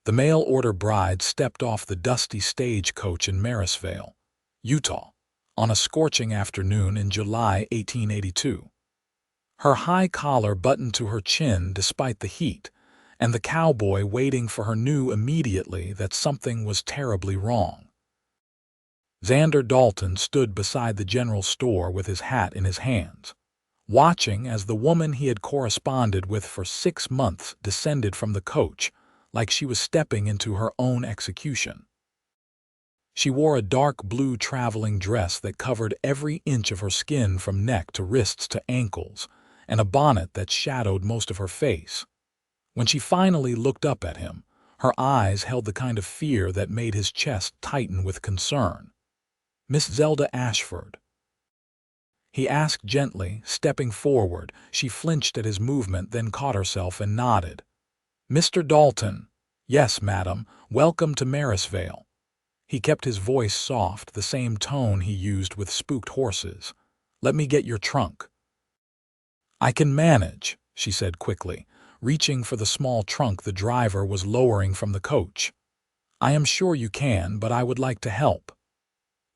The mail-order bride stepped off the dusty stagecoach in Marysvale, Utah, on a scorching afternoon in July 1882. Her high collar buttoned to her chin despite the heat, and the cowboy waiting for her knew immediately that something was terribly wrong. Xander Dalton stood beside the general store with his hat in his hands, watching as the woman he had corresponded with for 6 months descended from the coach like she was stepping into her own execution. She wore a dark blue traveling dress that covered every inch of her skin from neck to wrists to ankles, and a bonnet that shadowed most of her face. When she finally looked up at him, her eyes held the kind of fear that made his chest tighten with concern. "Miss Zelda Ashford?" he asked gently, stepping forward. She flinched at his movement, then caught herself and nodded. "Mr. Dalton." "Yes, madam. Welcome to Marysvale." He kept his voice soft, the same tone he used with spooked horses. "Let me get your trunk." "I can manage," she said quickly, reaching for the small trunk the driver was lowering from the coach. "I am sure you can, but I would like to help."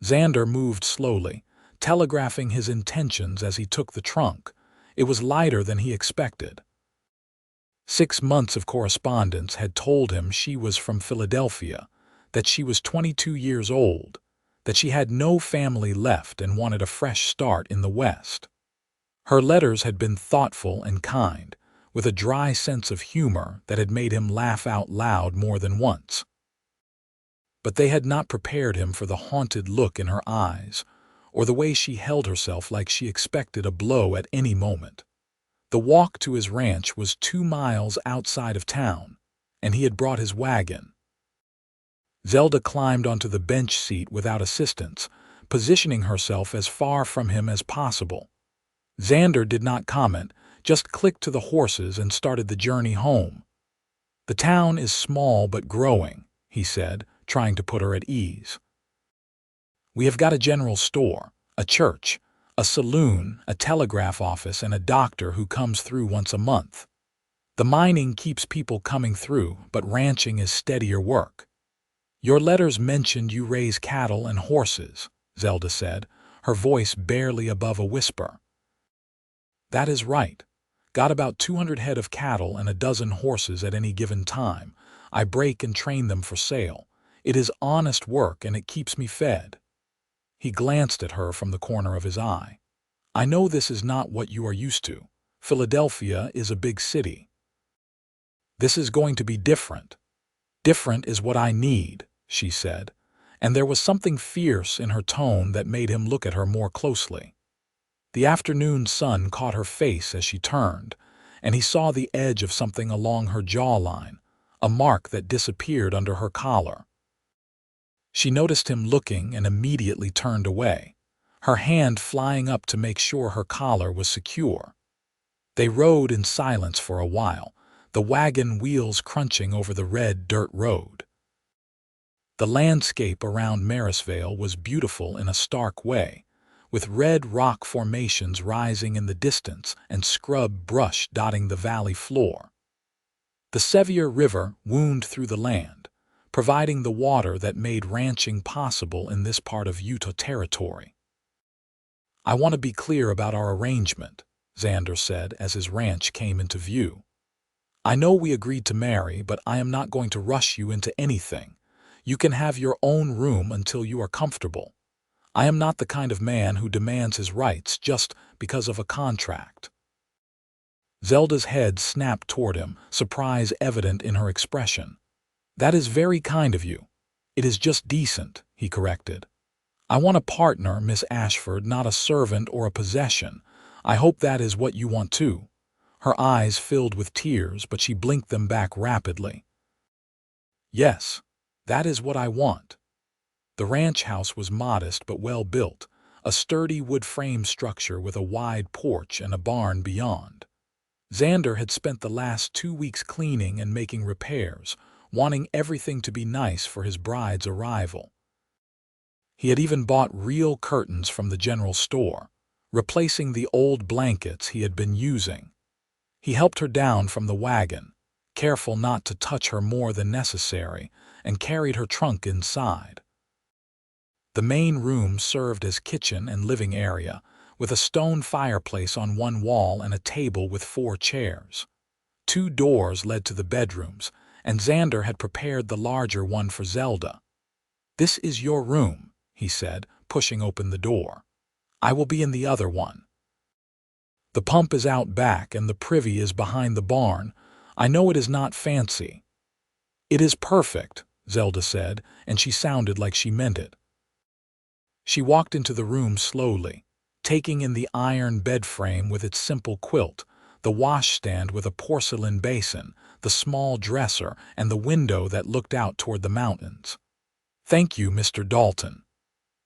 Xander moved slowly, telegraphing his intentions as he took the trunk. It was lighter than he expected. 6 months of correspondence had told him she was from Philadelphia, that she was 22 years old, that she had no family left and wanted a fresh start in the West. Her letters had been thoughtful and kind, with a dry sense of humor that had made him laugh out loud more than once. But they had not prepared him for the haunted look in her eyes, or the way she held herself like she expected a blow at any moment. The walk to his ranch was 2 miles outside of town, and he had brought his wagon. Zelda climbed onto the bench seat without assistance, positioning herself as far from him as possible. Xander did not comment, just clicked to the horses and started the journey home. "The town is small but growing," he said, trying to put her at ease. "We have got a general store, a church, a saloon, a telegraph office, and a doctor who comes through once a month. The mining keeps people coming through, but ranching is steadier work." "Your letters mentioned you raise cattle and horses," Zelda said, her voice barely above a whisper. "That is right. Got about 200 head of cattle and a dozen horses at any given time. I break and train them for sale. It is honest work and it keeps me fed." He glanced at her from the corner of his eye. "I know this is not what you are used to. Philadelphia is a big city. This is going to be different." "Different is what I need," she said, and there was something fierce in her tone that made him look at her more closely. The afternoon sun caught her face as she turned, and he saw the edge of something along her jawline, a mark that disappeared under her collar. She noticed him looking and immediately turned away, her hand flying up to make sure her collar was secure. They rode in silence for a while, the wagon wheels crunching over the red dirt road. The landscape around Marysvale was beautiful in a stark way, with red rock formations rising in the distance and scrub brush dotting the valley floor. The Sevier River wound through the land, providing the water that made ranching possible in this part of Utah territory. "I want to be clear about our arrangement," Xander said as his ranch came into view. "I know we agreed to marry, but I am not going to rush you into anything. You can have your own room until you are comfortable. I am not the kind of man who demands his rights just because of a contract." Zelda's head snapped toward him, surprise evident in her expression. "That is very kind of you. It is just decent," he corrected. "I want a partner, Miss Ashford, not a servant or a possession. I hope that is what you want too." Her eyes filled with tears, but she blinked them back rapidly. "Yes, that is what I want." The ranch house was modest but well built, a sturdy wood frame structure with a wide porch and a barn beyond. Xander had spent the last 2 weeks cleaning and making repairs, wanting everything to be nice for his bride's arrival. He had even bought real curtains from the general store, replacing the old blankets he had been using. He helped her down from the wagon, careful not to touch her more than necessary, and carried her trunk inside. The main room served as kitchen and living area, with a stone fireplace on one wall and a table with 4 chairs. 2 doors led to the bedrooms, and Xander had prepared the larger one for Zelda. "This is your room," he said, pushing open the door. "I will be in the other one. The pump is out back and the privy is behind the barn. I know it is not fancy." "It is perfect," Zelda said, and she sounded like she meant it. She walked into the room slowly, taking in the iron bed frame with its simple quilt, the washstand with a porcelain basin, the small dresser, and the window that looked out toward the mountains. "Thank you, Mr. Dalton."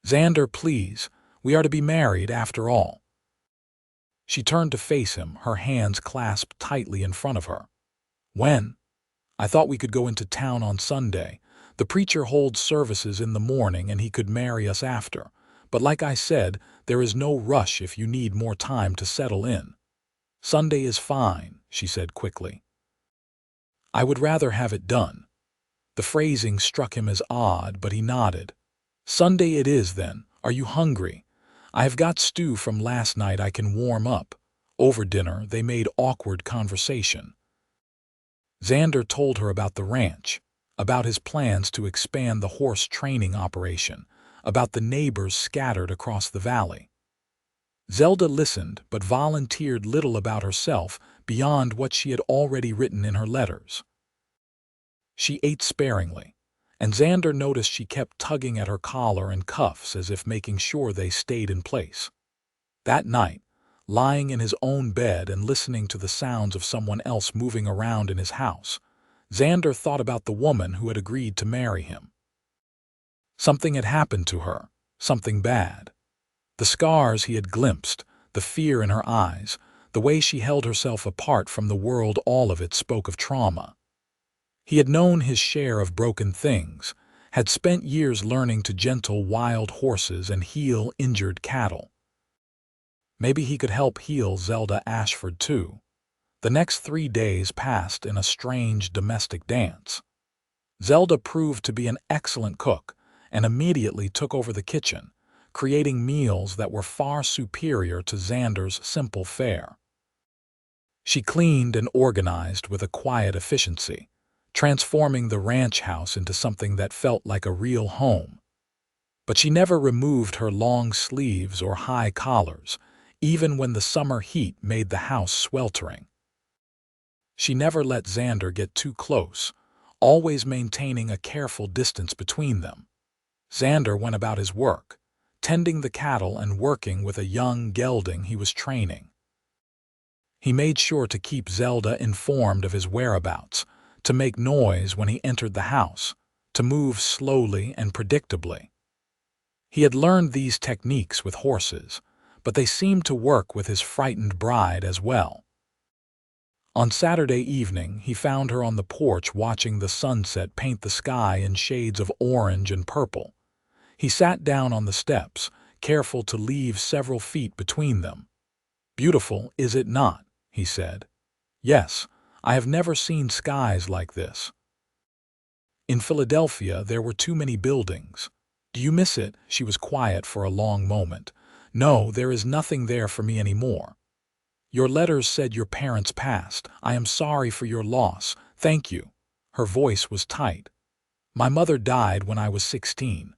"Xander, please, we are to be married after all." She turned to face him, her hands clasped tightly in front of her. "When?" "I thought we could go into town on Sunday. The preacher holds services in the morning and he could marry us after. But like I said, there is no rush if you need more time to settle in." "Sunday is fine," she said quickly. "I would rather have it done." The phrasing struck him as odd, but he nodded. "Sunday it is then. Are you hungry? I have got stew from last night I can warm up." Over dinner, they made awkward conversation. Xander told her about the ranch, about his plans to expand the horse training operation, about the neighbors scattered across the valley. Zelda listened but volunteered little about herself beyond what she had already written in her letters. She ate sparingly, and Xander noticed she kept tugging at her collar and cuffs as if making sure they stayed in place. That night, lying in his own bed and listening to the sounds of someone else moving around in his house, Xander thought about the woman who had agreed to marry him. Something had happened to her, something bad. The scars he had glimpsed, the fear in her eyes, the way she held herself apart from the world, all of it spoke of trauma. He had known his share of broken things, had spent years learning to gentle wild horses and heal injured cattle. Maybe he could help heal Zelda Ashford too. The next 3 days passed in a strange domestic dance. Zelda proved to be an excellent cook and immediately took over the kitchen, creating meals that were far superior to Xander's simple fare. She cleaned and organized with a quiet efficiency, transforming the ranch house into something that felt like a real home. But she never removed her long sleeves or high collars, even when the summer heat made the house sweltering. She never let Xander get too close, always maintaining a careful distance between them. Xander went about his work, tending the cattle and working with a young gelding he was training. He made sure to keep Zelda informed of his whereabouts, to make noise when he entered the house, to move slowly and predictably. He had learned these techniques with horses, but they seemed to work with his frightened bride as well. On Saturday evening, he found her on the porch watching the sunset paint the sky in shades of orange and purple. He sat down on the steps, careful to leave several feet between them. "Beautiful, is it not?" he said. "Yes, I have never seen skies like this." In Philadelphia, there were too many buildings. "Do you miss it?" She was quiet for a long moment. "No, there is nothing there for me anymore." "Your letters said your parents passed. I am sorry for your loss. Thank you." Her voice was tight. "My mother died when I was 16.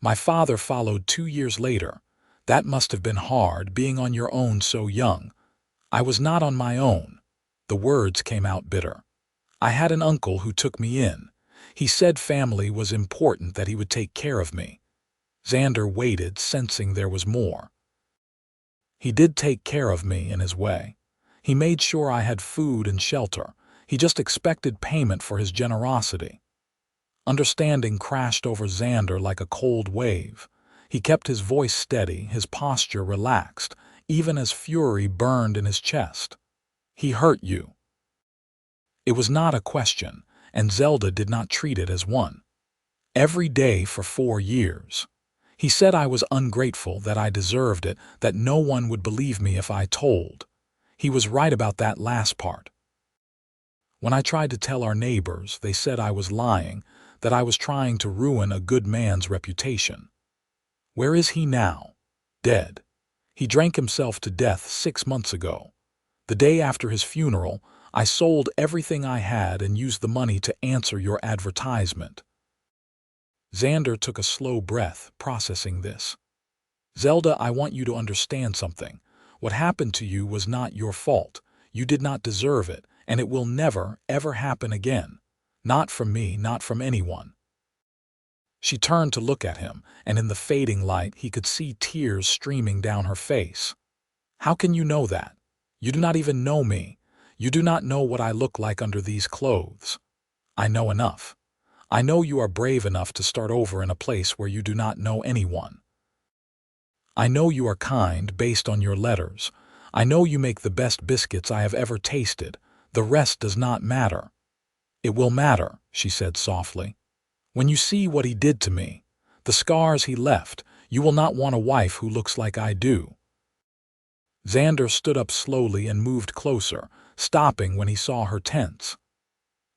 My father followed 2 years later. That must have been hard, being on your own so young." "I was not on my own." The words came out bitter. "I had an uncle who took me in. He said family was important, that he would take care of me." Xander waited, sensing there was more. "He did take care of me in his way. He made sure I had food and shelter. He just expected payment for his generosity." Understanding crashed over Xander like a cold wave. He kept his voice steady, his posture relaxed, even as fury burned in his chest. "He hurt you." It was not a question, and Zelda did not treat it as one. "Every day for 4 years. He said I was ungrateful, that I deserved it, that no one would believe me if I told. He was right about that last part." When I tried to tell our neighbors, they said I was lying, that I was trying to ruin a good man's reputation. Where is he now? Dead. He drank himself to death 6 months ago. The day after his funeral, I sold everything I had and used the money to answer your advertisement." Xander took a slow breath, processing this. "Zelda, I want you to understand something. What happened to you was not your fault. You did not deserve it, and it will never, ever happen again. Not from me, not from anyone." She turned to look at him, and in the fading light he could see tears streaming down her face. "How can you know that? You do not even know me. You do not know what I look like under these clothes." "I know enough. I know you are brave enough to start over in a place where you do not know anyone. I know you are kind based on your letters. I know you make the best biscuits I have ever tasted. The rest does not matter." "It will matter," she said softly. "When you see what he did to me, the scars he left, you will not want a wife who looks like I do." Xander stood up slowly and moved closer, stopping when he saw her tense.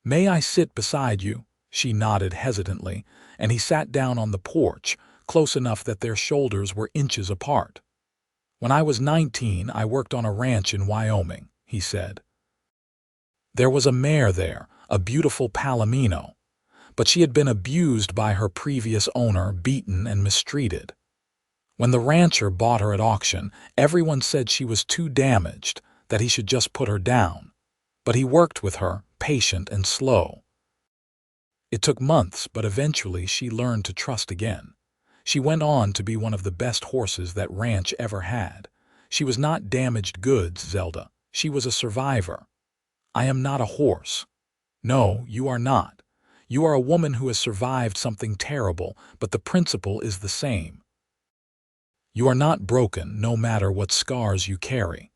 "May I sit beside you?" She nodded hesitantly, and he sat down on the porch, close enough that their shoulders were inches apart. "When I was 19, I worked on a ranch in Wyoming," he said. "There was a mare there, a beautiful Palomino, but she had been abused by her previous owner, beaten and mistreated. When the rancher bought her at auction, everyone said she was too damaged, that he should just put her down. But he worked with her, patient and slow. It took months, but eventually she learned to trust again. She went on to be one of the best horses that ranch ever had. She was not damaged goods, Zelda. She was a survivor. I am not a horse. No, you are not. You are a woman who has survived something terrible, but the principle is the same. You are not broken, no matter what scars you carry.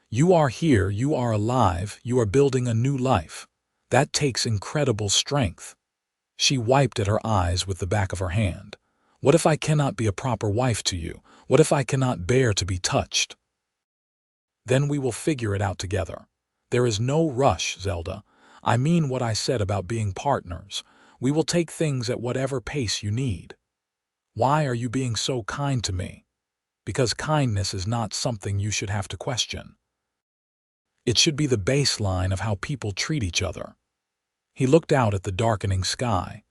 You are here, you are alive, you are building a new life. That takes incredible strength." She wiped at her eyes with the back of her hand. "What if I cannot be a proper wife to you? What if I cannot bear to be touched?" "Then we will figure it out together. There is no rush, Zelda. I mean what I said about being partners. We will take things at whatever pace you need." "Why are you being so kind to me?" "Because kindness is not something you should have to question. It should be the baseline of how people treat each other." He looked out at the darkening sky.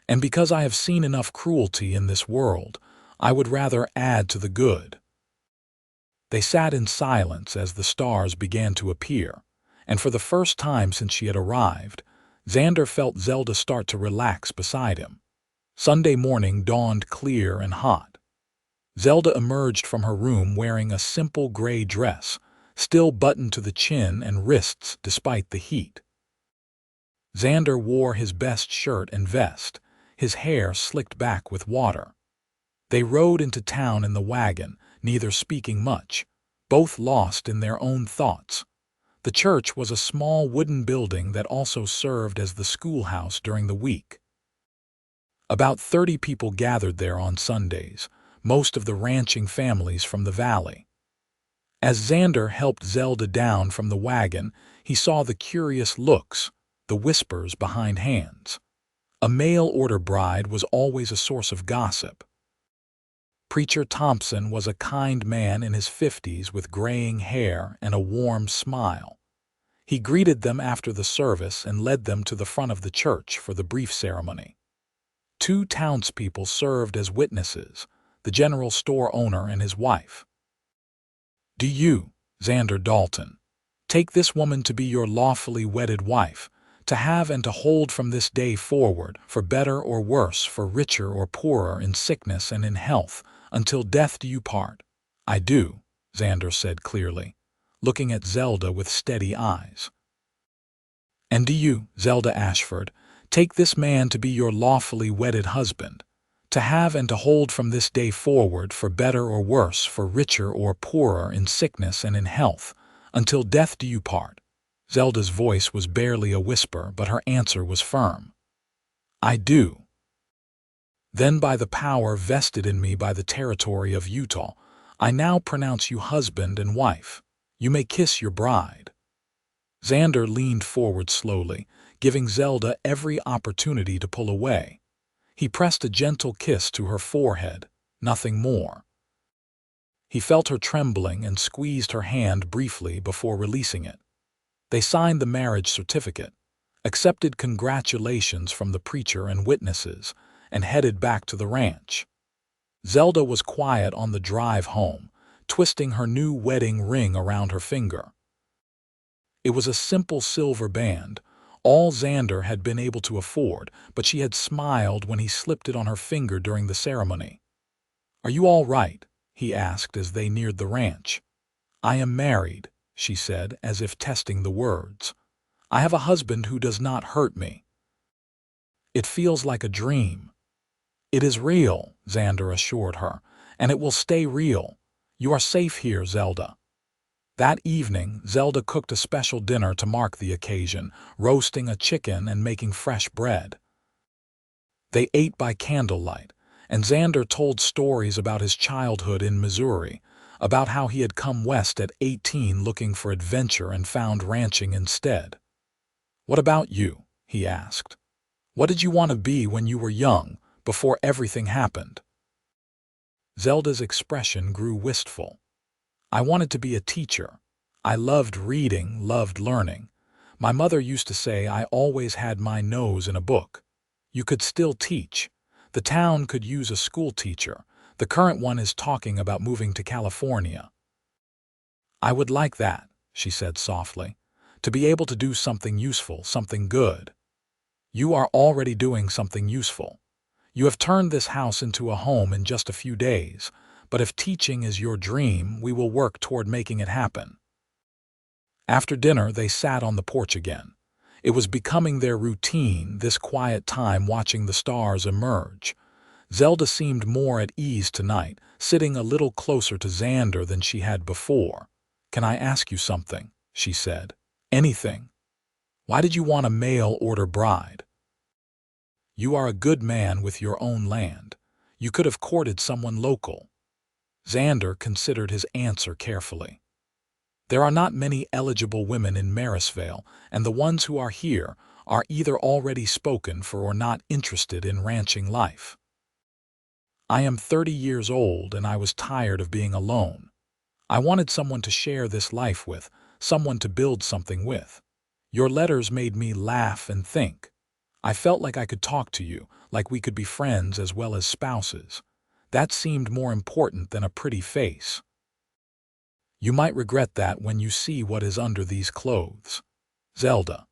"And because I have seen enough cruelty in this world, I would rather add to the good." They sat in silence as the stars began to appear, and for the first time since she had arrived, Xander felt Zelda start to relax beside him. Sunday morning dawned clear and hot. Zelda emerged from her room wearing a simple gray dress, still buttoned to the chin and wrists despite the heat. Xander wore his best shirt and vest, his hair slicked back with water. They rode into town in the wagon, neither speaking much, both lost in their own thoughts. The church was a small wooden building that also served as the schoolhouse during the week. About 30 people gathered there on Sundays, most of the ranching families from the valley. As Xander helped Zelda down from the wagon, he saw the curious looks, the whispers behind hands. A mail-order bride was always a source of gossip. Preacher Thompson was a kind man in his 50s with graying hair and a warm smile. He greeted them after the service and led them to the front of the church for the brief ceremony. 2 townspeople served as witnesses, the general store owner and his wife. "Do you, Xander Dalton, take this woman to be your lawfully wedded wife, to have and to hold from this day forward, for better or worse, for richer or poorer, in sickness and in health, until death do you part?" "I do," Xander said clearly, looking at Zelda with steady eyes. "And do you, Zelda Ashford, take this man to be your lawfully wedded husband, to have and to hold from this day forward, for better or worse, for richer or poorer, in sickness and in health, until death do you part?" Zelda's voice was barely a whisper, but her answer was firm. "I do." "Then by the power vested in me by the territory of Utah, I now pronounce you husband and wife. You may kiss your bride." Xander leaned forward slowly, giving Zelda every opportunity to pull away. He pressed a gentle kiss to her forehead, nothing more. He felt her trembling and squeezed her hand briefly before releasing it. They signed the marriage certificate, accepted congratulations from the preacher and witnesses, and headed back to the ranch. Zelda was quiet on the drive home, twisting her new wedding ring around her finger. It was a simple silver band, all Xander had been able to afford, but she had smiled when he slipped it on her finger during the ceremony. "Are you all right?" he asked as they neared the ranch. "I am married," she said, as if testing the words. "I have a husband who does not hurt me. It feels like a dream." "It is real," Xander assured her, "and it will stay real. You are safe here, Zelda." That evening, Zelda cooked a special dinner to mark the occasion, roasting a chicken and making fresh bread. They ate by candlelight, and Xander told stories about his childhood in Missouri, about how he had come west at 18 looking for adventure and found ranching instead. "What about you?" he asked. "What did you want to be when you were young, before everything happened?" Zelda's expression grew wistful. "I wanted to be a teacher. I loved reading, loved learning. My mother used to say I always had my nose in a book. You could still teach. The town could use a school teacher. The current one is talking about moving to California." "I would like that," she said softly, "to be able to do something useful, something good." "You are already doing something useful. You have turned this house into a home in just a few days, but if teaching is your dream, we will work toward making it happen." After dinner, they sat on the porch again. It was becoming their routine, this quiet time watching the stars emerge. Zelda seemed more at ease tonight, sitting a little closer to Xander than she had before. "Can I ask you something?" she said. "Anything. Why did you want a mail-order bride? You are a good man with your own land. You could have courted someone local." Xander considered his answer carefully. "There are not many eligible women in Marysvale, and the ones who are here are either already spoken for or not interested in ranching life. I am 30 years old and I was tired of being alone. I wanted someone to share this life with, someone to build something with. Your letters made me laugh and think. I felt like I could talk to you, like we could be friends as well as spouses. That seemed more important than a pretty face. You might regret that when you see what is under these clothes. Zelda."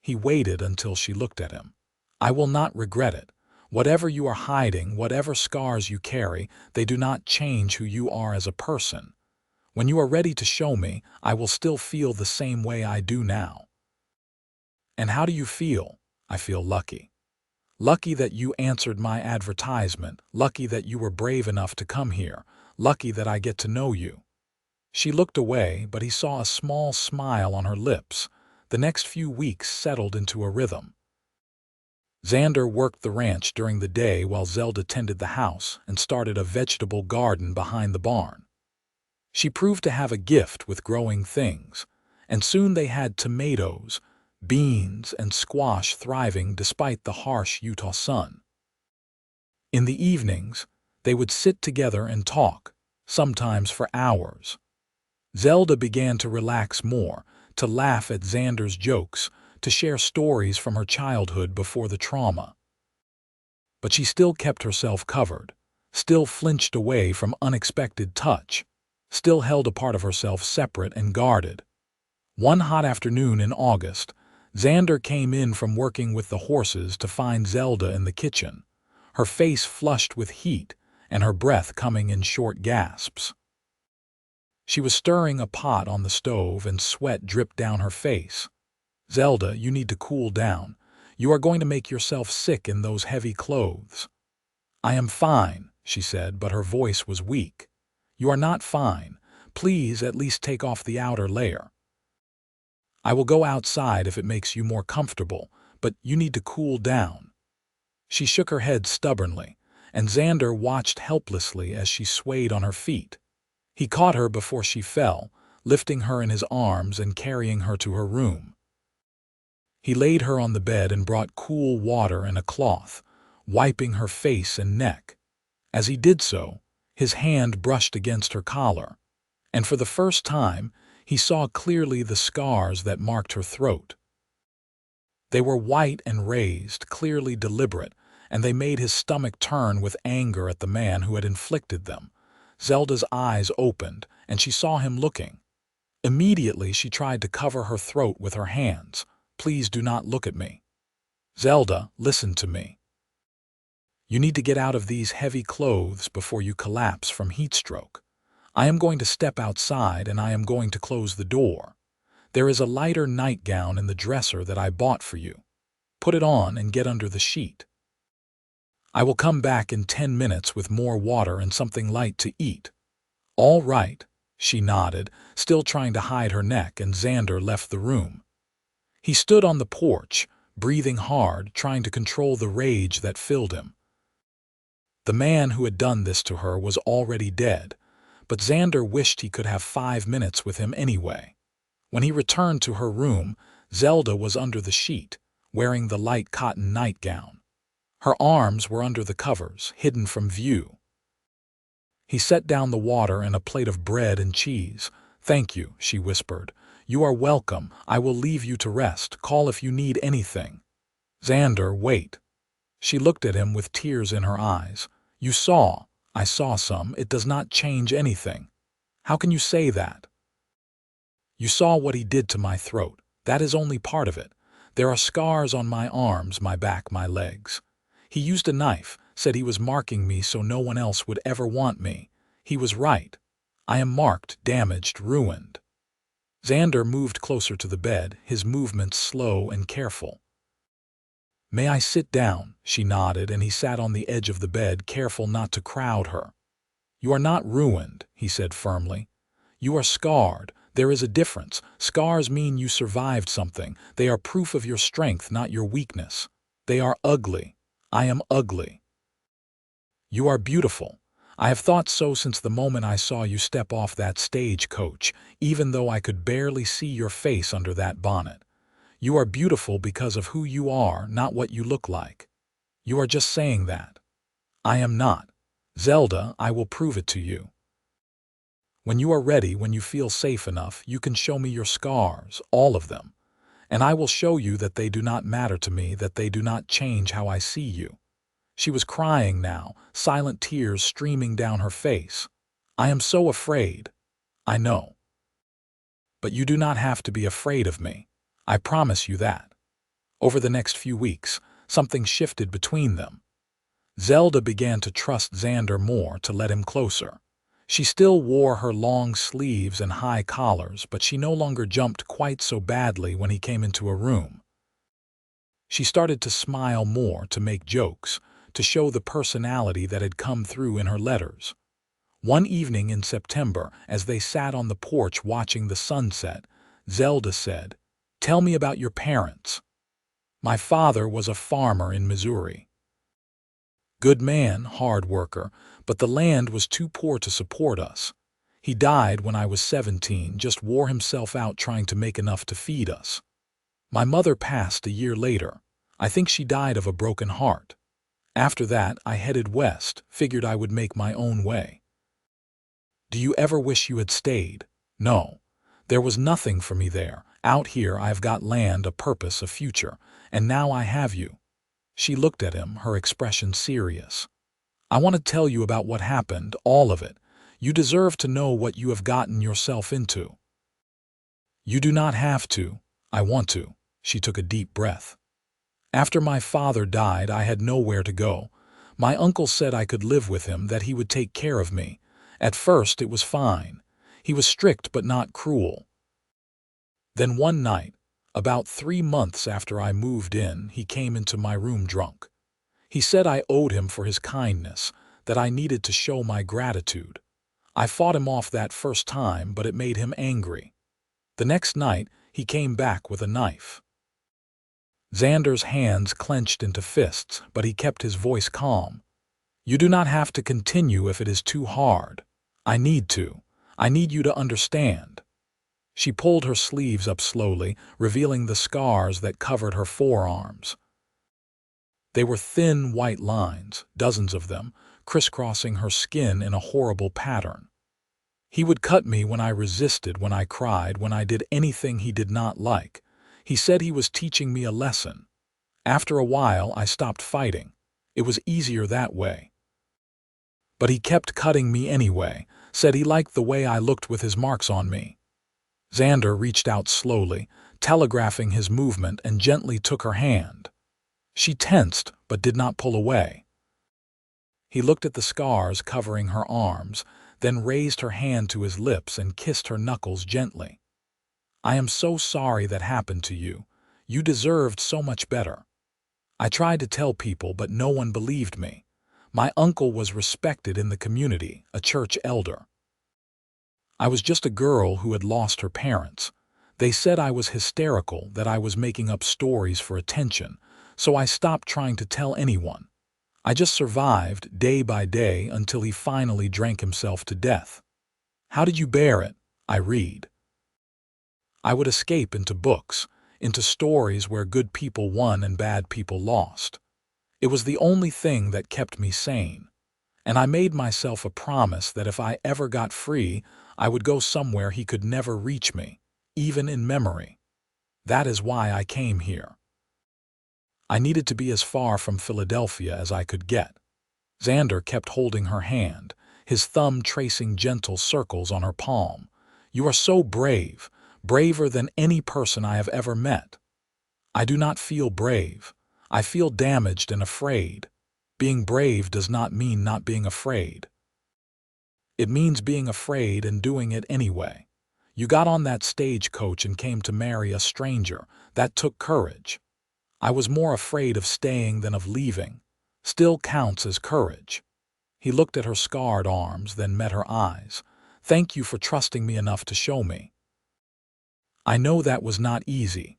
He waited until she looked at him. "I will not regret it. Whatever you are hiding, whatever scars you carry, they do not change who you are as a person. When you are ready to show me, I will still feel the same way I do now." "And how do you feel?" "I feel lucky. Lucky that you answered my advertisement, lucky that you were brave enough to come here, lucky that I get to know you." She looked away, but he saw a small smile on her lips. The next few weeks settled into a rhythm. Xander worked the ranch during the day while Zelda tended the house and started a vegetable garden behind the barn. She proved to have a gift with growing things, and soon they had tomatoes, beans, and squash thriving despite the harsh Utah sun. In the evenings, they would sit together and talk, sometimes for hours. Zelda began to relax more, to laugh at Xander's jokes, to share stories from her childhood before the trauma. But she still kept herself covered, still flinched away from unexpected touch, still held a part of herself separate and guarded. One hot afternoon in August, Xander came in from working with the horses to find Zelda in the kitchen, her face flushed with heat and her breath coming in short gasps. She was stirring a pot on the stove and sweat dripped down her face. "Zelda, you need to cool down. You are going to make yourself sick in those heavy clothes." "I am fine," she said, but her voice was weak. "You are not fine. Please at least take off the outer layer." "I will go outside if it makes you more comfortable, but you need to cool down." She shook her head stubbornly, and Xander watched helplessly as she swayed on her feet. He caught her before she fell, lifting her in his arms and carrying her to her room. He laid her on the bed and brought cool water and a cloth, wiping her face and neck. As he did so, his hand brushed against her collar, and for the first time, he saw clearly the scars that marked her throat. They were white and raised, clearly deliberate, and they made his stomach turn with anger at the man who had inflicted them. Zelda's eyes opened, and she saw him looking. Immediately, she tried to cover her throat with her hands. "Please do not look at me." "Zelda, listen to me. You need to get out of these heavy clothes before you collapse from heat stroke. I am going to step outside and I am going to close the door. There is a lighter nightgown in the dresser that I bought for you. Put it on and get under the sheet. I will come back in 10 minutes with more water and something light to eat." "All right," she nodded, still trying to hide her neck, and Xander left the room. He stood on the porch, breathing hard, trying to control the rage that filled him. The man who had done this to her was already dead, but Xander wished he could have 5 minutes with him anyway. When he returned to her room, Zelda was under the sheet, wearing the light cotton nightgown. Her arms were under the covers, hidden from view. He set down the water and a plate of bread and cheese. "Thank you," she whispered. "You are welcome. I will leave you to rest. Call if you need anything." "Xander, wait." She looked at him with tears in her eyes. "You saw. I saw some. It does not change anything." "How can you say that?" "You saw what he did to my throat. That is only part of it. There are scars on my arms, my back, my legs. He used a knife, said he was marking me so no one else would ever want me. He was right. I am marked, damaged, ruined." Xander moved closer to the bed, his movements slow and careful. "May I sit down?" She nodded, and he sat on the edge of the bed, careful not to crowd her. "You are not ruined," he said firmly. "You are scarred. There is a difference. Scars mean you survived something. They are proof of your strength, not your weakness. They are ugly. I am ugly. You are beautiful. I have thought so since the moment I saw you step off that stagecoach, even though I could barely see your face under that bonnet. You are beautiful because of who you are, not what you look like. You are just saying that. I am not. Zelda, I will prove it to you. When you are ready, when you feel safe enough, you can show me your scars, all of them. And I will show you that they do not matter to me, that they do not change how I see you." She was crying now, silent tears streaming down her face. "I am so afraid." "I know. But you do not have to be afraid of me. I promise you that." Over the next few weeks, something shifted between them. Zelda began to trust Xander more, to let him closer. She still wore her long sleeves and high collars, but she no longer jumped quite so badly when he came into a room. She started to smile more, to make jokes, to show the personality that had come through in her letters. One evening in September, as they sat on the porch watching the sunset, Zelda said, "Tell me about your parents." "My father was a farmer in Missouri. Good man, hard worker, but the land was too poor to support us. He died when I was 17, just wore himself out trying to make enough to feed us. My mother passed a year later. I think she died of a broken heart. After that, I headed west, figured I would make my own way." "Do you ever wish you had stayed?" "No. There was nothing for me there. Out here I've got land, a purpose, a future, and now I have you." She looked at him, her expression serious. "I want to tell you about what happened, all of it. You deserve to know what you have gotten yourself into." "You do not have to. I want to." She took a deep breath. "After my father died, I had nowhere to go. My uncle said I could live with him, that he would take care of me. At first it was fine. He was strict but not cruel. Then one night, about 3 months after I moved in, he came into my room drunk. He said I owed him for his kindness, that I needed to show my gratitude. I fought him off that first time, but it made him angry. The next night, he came back with a knife." Xander's hands clenched into fists, but he kept his voice calm. "You do not have to continue if it is too hard. I need to. I need you to understand." She pulled her sleeves up slowly, revealing the scars that covered her forearms. They were thin, white lines, dozens of them, crisscrossing her skin in a horrible pattern. He would cut me when I resisted, when I cried, when I did anything he did not like. He said he was teaching me a lesson. After a while, I stopped fighting. It was easier that way. But he kept cutting me anyway, said he liked the way I looked with his marks on me. Xander reached out slowly, telegraphing his movement, and gently took her hand. She tensed, but did not pull away. He looked at the scars covering her arms, then raised her hand to his lips and kissed her knuckles gently. "I am so sorry that happened to you. You deserved so much better. I tried to tell people, but no one believed me. My uncle was respected in the community, a church elder. I was just a girl who had lost her parents. They said I was hysterical, that I was making up stories for attention, so I stopped trying to tell anyone. I just survived day by day until he finally drank himself to death. How did you bear it?" I read. I would escape into books, into stories where good people won and bad people lost. It was the only thing that kept me sane. And I made myself a promise that if I ever got free, I would go somewhere he could never reach me, even in memory. That is why I came here. I needed to be as far from Philadelphia as I could get. Xander kept holding her hand, his thumb tracing gentle circles on her palm. "You are so brave, braver than any person I have ever met." "I do not feel brave. I feel damaged and afraid. Being brave does not mean not being afraid. It means being afraid and doing it anyway. You got on that stagecoach and came to marry a stranger. That took courage. I was more afraid of staying than of leaving. Still counts as courage." He looked at her scarred arms, then met her eyes. "Thank you for trusting me enough to show me. I know that was not easy."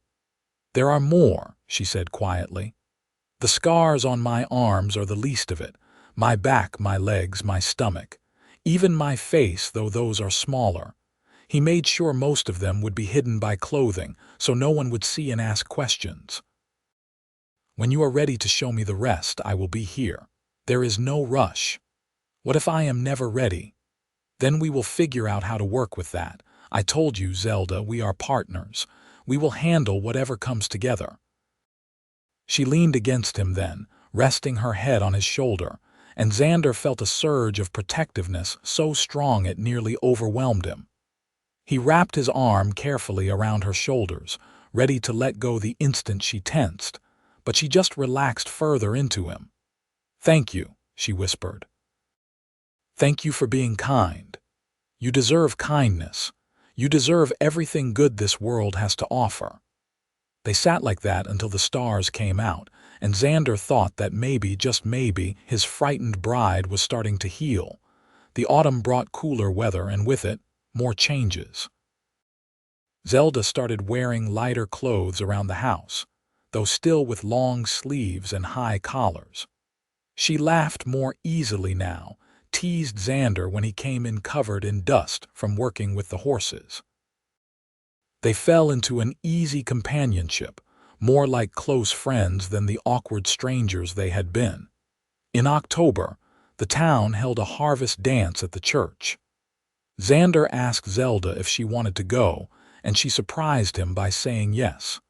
"There are more," she said quietly. "The scars on my arms are the least of it. My back, my legs, my stomach. Even my face, though those are smaller. He made sure most of them would be hidden by clothing, so no one would see and ask questions. When you are ready to show me the rest, I will be here. There is no rush. What if I am never ready? Then we will figure out how to work with that. I told you, Zelda, we are partners. We will handle whatever comes together." She leaned against him then, resting her head on his shoulder, and Xander felt a surge of protectiveness so strong it nearly overwhelmed him. He wrapped his arm carefully around her shoulders, ready to let go the instant she tensed, but she just relaxed further into him. "Thank you," she whispered. "Thank you for being kind. You deserve kindness. You deserve everything good this world has to offer." They sat like that until the stars came out, and Xander thought that maybe, just maybe, his frightened bride was starting to heal. The autumn brought cooler weather, and with it, more changes. Zelda started wearing lighter clothes around the house, though still with long sleeves and high collars. She laughed more easily now, teased Xander when he came in covered in dust from working with the horses. They fell into an easy companionship, more like close friends than the awkward strangers they had been. In October, the town held a harvest dance at the church. Xander asked Zelda if she wanted to go, and she surprised him by saying yes.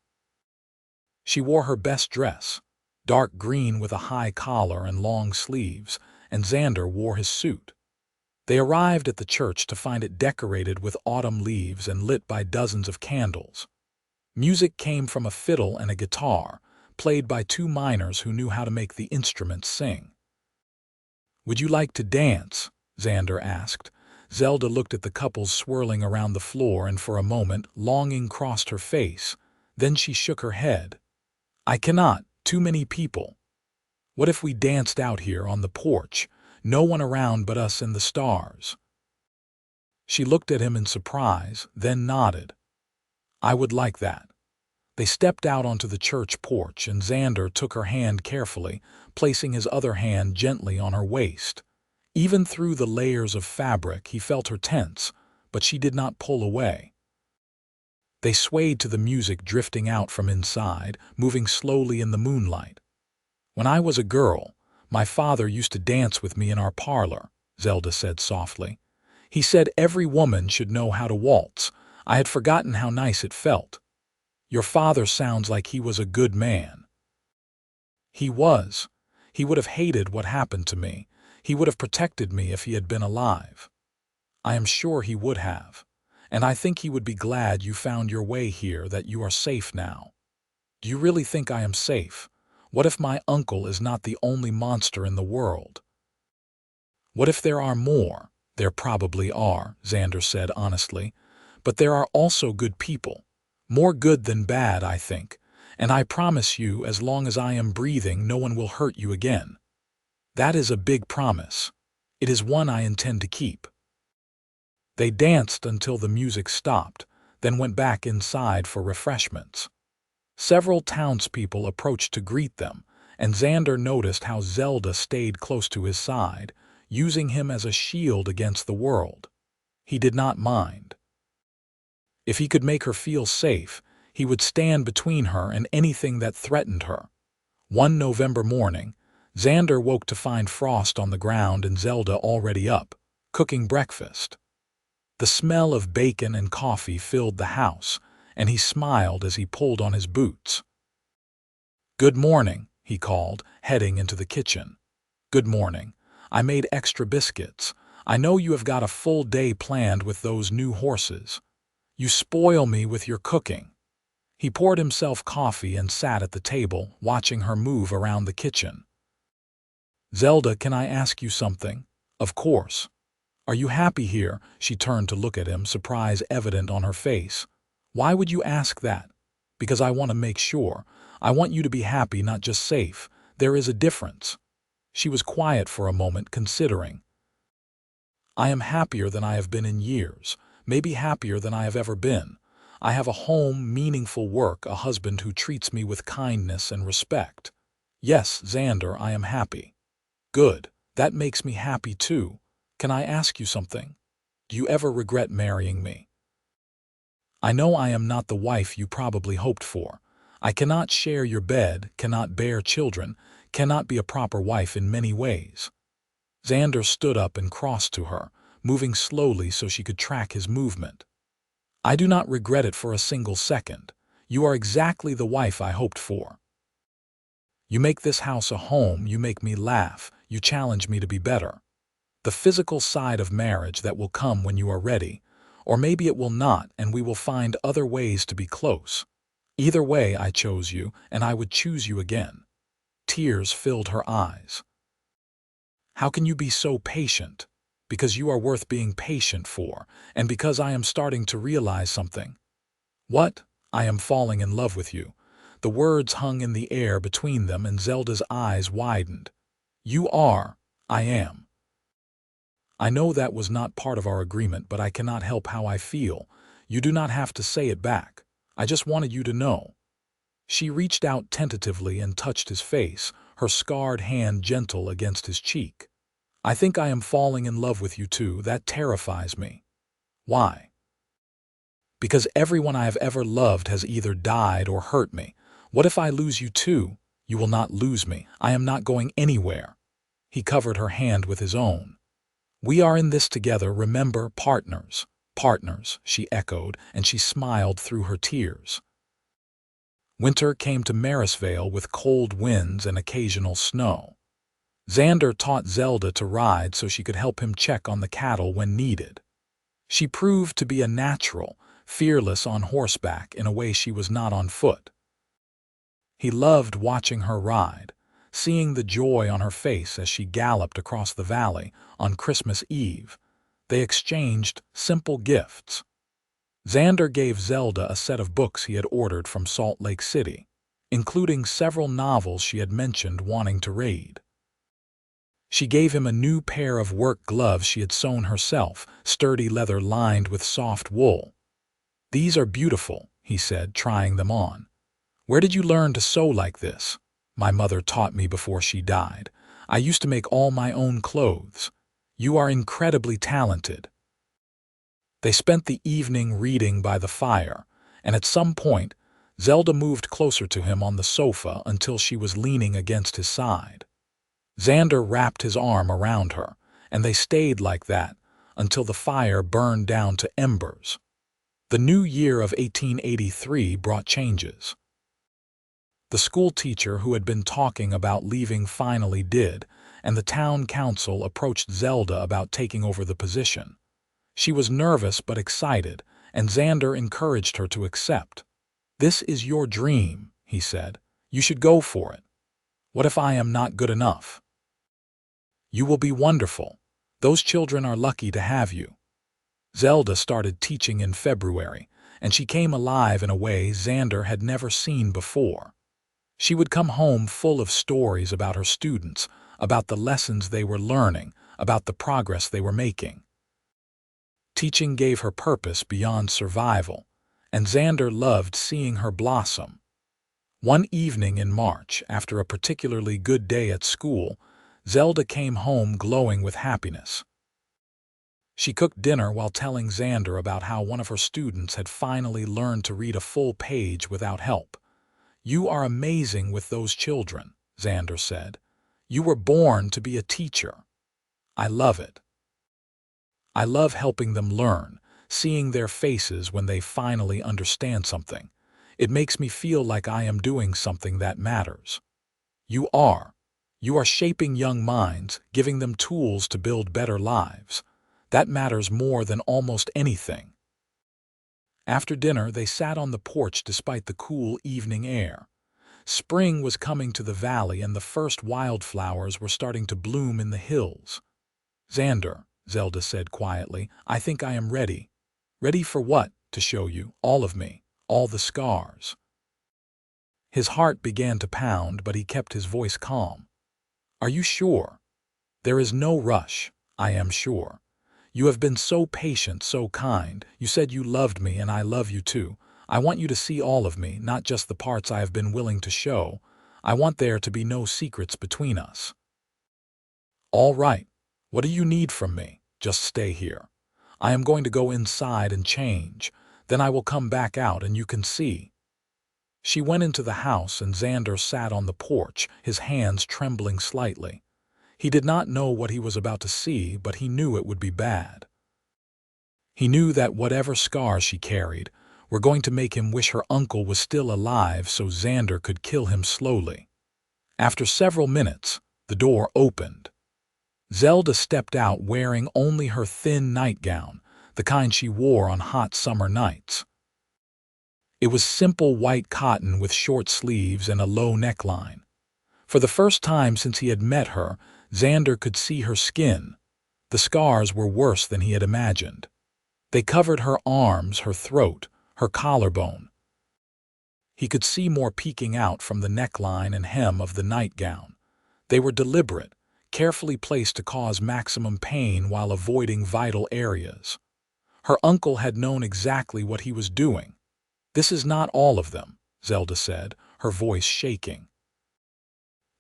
She wore her best dress, dark green with a high collar and long sleeves, and Xander wore his suit. They arrived at the church to find it decorated with autumn leaves and lit by dozens of candles. Music came from a fiddle and a guitar, played by two miners who knew how to make the instruments sing. "Would you like to dance?" Xander asked. Zelda looked at the couples swirling around the floor, and for a moment longing crossed her face. Then she shook her head. "I cannot. Too many people. What if we danced out here on the porch? No one around but us and the stars." She looked at him in surprise, then nodded. "I would like that." They stepped out onto the church porch, and Xander took her hand carefully, placing his other hand gently on her waist. Even through the layers of fabric, he felt her tense, but she did not pull away. They swayed to the music drifting out from inside, moving slowly in the moonlight. "When I was a girl, my father used to dance with me in our parlor," Zelda said softly. "He said every woman should know how to waltz. I had forgotten how nice it felt." "Your father sounds like he was a good man." "He was. He would have hated what happened to me. He would have protected me if he had been alive." "I am sure he would have. And I think he would be glad you found your way here, that you are safe now." "Do you really think I am safe? What if my uncle is not the only monster in the world?" "What if there are more?" "There probably are," Xander said honestly. "But there are also good people. More good than bad, I think. And I promise you, as long as I am breathing, no one will hurt you again." "That is a big promise. It is one I intend to keep." They danced until the music stopped, then went back inside for refreshments. Several townspeople approached to greet them, and Xander noticed how Zelda stayed close to his side, using him as a shield against the world. He did not mind. If he could make her feel safe, he would stand between her and anything that threatened her. One November morning, Xander woke to find frost on the ground and Zelda already up, cooking breakfast. The smell of bacon and coffee filled the house, and he smiled as he pulled on his boots. "Good morning," he called, heading into the kitchen. "Good morning. I made extra biscuits. I know you have got a full day planned with those new horses. You spoil me with your cooking." He poured himself coffee and sat at the table, watching her move around the kitchen. "Zelda, can I ask you something?" "Of course." "Are you happy here?" She turned to look at him, surprise evident on her face. "Why would you ask that?" "Because I want to make sure. I want you to be happy, not just safe. There is a difference." She was quiet for a moment, considering. "I am happier than I have been in years, maybe happier than I have ever been. I have a home, meaningful work, a husband who treats me with kindness and respect. Yes, Xander, I am happy." "Good. That makes me happy too. Can I ask you something? Do you ever regret marrying me?" "I know I am not the wife you probably hoped for. I cannot share your bed, cannot bear children, cannot be a proper wife in many ways." Xander stood up and crossed to her, moving slowly so she could track his movement. "I do not regret it for a single second. You are exactly the wife I hoped for. You make this house a home, you make me laugh, you challenge me to be better. The physical side of marriage that will come when you are ready, or maybe it will not and we will find other ways to be close. Either way, I chose you, and I would choose you again." Tears filled her eyes. "How can you be so patient?" "Because you are worth being patient for, and because I am starting to realize something." "What?" "I am falling in love with you." The words hung in the air between them, and Zelda's eyes widened. "You are." "I am." "I know that was not part of our agreement, but I cannot help how I feel. You do not have to say it back. I just wanted you to know." She reached out tentatively and touched his face, her scarred hand gentle against his cheek. "I think I am falling in love with you too. That terrifies me." "Why?" "Because everyone I have ever loved has either died or hurt me. What if I lose you too?" "You will not lose me. I am not going anywhere." He covered her hand with his own. "We are in this together, remember, partners." "Partners," she echoed, and she smiled through her tears. Winter came to Marysvale with cold winds and occasional snow. Xander taught Zelda to ride so she could help him check on the cattle when needed. She proved to be a natural, fearless on horseback in a way she was not on foot. He loved watching her ride, seeing the joy on her face as she galloped across the valley on Christmas Eve. They exchanged simple gifts. Xander gave Zelda a set of books he had ordered from Salt Lake City, including several novels she had mentioned wanting to read. She gave him a new pair of work gloves she had sewn herself, sturdy leather lined with soft wool. "These are beautiful," he said, trying them on. "Where did you learn to sew like this?" "My mother taught me before she died. I used to make all my own clothes." "You are incredibly talented." They spent the evening reading by the fire, and at some point, Zelda moved closer to him on the sofa until she was leaning against his side. Xander wrapped his arm around her, and they stayed like that until the fire burned down to embers. The new year of 1883 brought changes. The school teacher who had been talking about leaving finally did, and the town council approached Zelda about taking over the position. She was nervous but excited, and Xander encouraged her to accept. "This is your dream," he said. "You should go for it. What if I am not good enough? You will be wonderful. Those children are lucky to have you." Zelda started teaching in February, and she came alive in a way Xander had never seen before. She would come home full of stories about her students, about the lessons they were learning, about the progress they were making. Teaching gave her purpose beyond survival, and Xander loved seeing her blossom. One evening in March, after a particularly good day at school, Zelda came home glowing with happiness. She cooked dinner while telling Xander about how one of her students had finally learned to read a full page without help. "You are amazing with those children," Xander said. "You were born to be a teacher. I love it. I love helping them learn, seeing their faces when they finally understand something. It makes me feel like I am doing something that matters." You are. You are shaping young minds, giving them tools to build better lives. That matters more than almost anything. After dinner, they sat on the porch despite the cool evening air. Spring was coming to the valley and the first wildflowers were starting to bloom in the hills. "Xander," Zelda said quietly, "I think I am ready." "Ready for what?" "To show you, all of me, all the scars." His heart began to pound, but he kept his voice calm. "Are you sure?" "There is no rush. I am sure. You have been so patient, so kind. You said you loved me, and I love you too. I want you to see all of me, not just the parts I have been willing to show. I want there to be no secrets between us." "All right. What do you need from me? Just stay here. I am going to go inside and change. Then I will come back out and you can see." She went into the house and Xander sat on the porch, his hands trembling slightly. He did not know what he was about to see, but he knew it would be bad. He knew that whatever scars she carried were going to make him wish her uncle was still alive so Xander could kill him slowly. After several minutes, the door opened. Zelda stepped out wearing only her thin nightgown, the kind she wore on hot summer nights. It was simple white cotton with short sleeves and a low neckline. For the first time since he had met her, Xander could see her skin. The scars were worse than he had imagined. They covered her arms, her throat, her collarbone. He could see more peeking out from the neckline and hem of the nightgown. They were deliberate, carefully placed to cause maximum pain while avoiding vital areas. Her uncle had known exactly what he was doing. "This is not all of them," Zelda said, her voice shaking.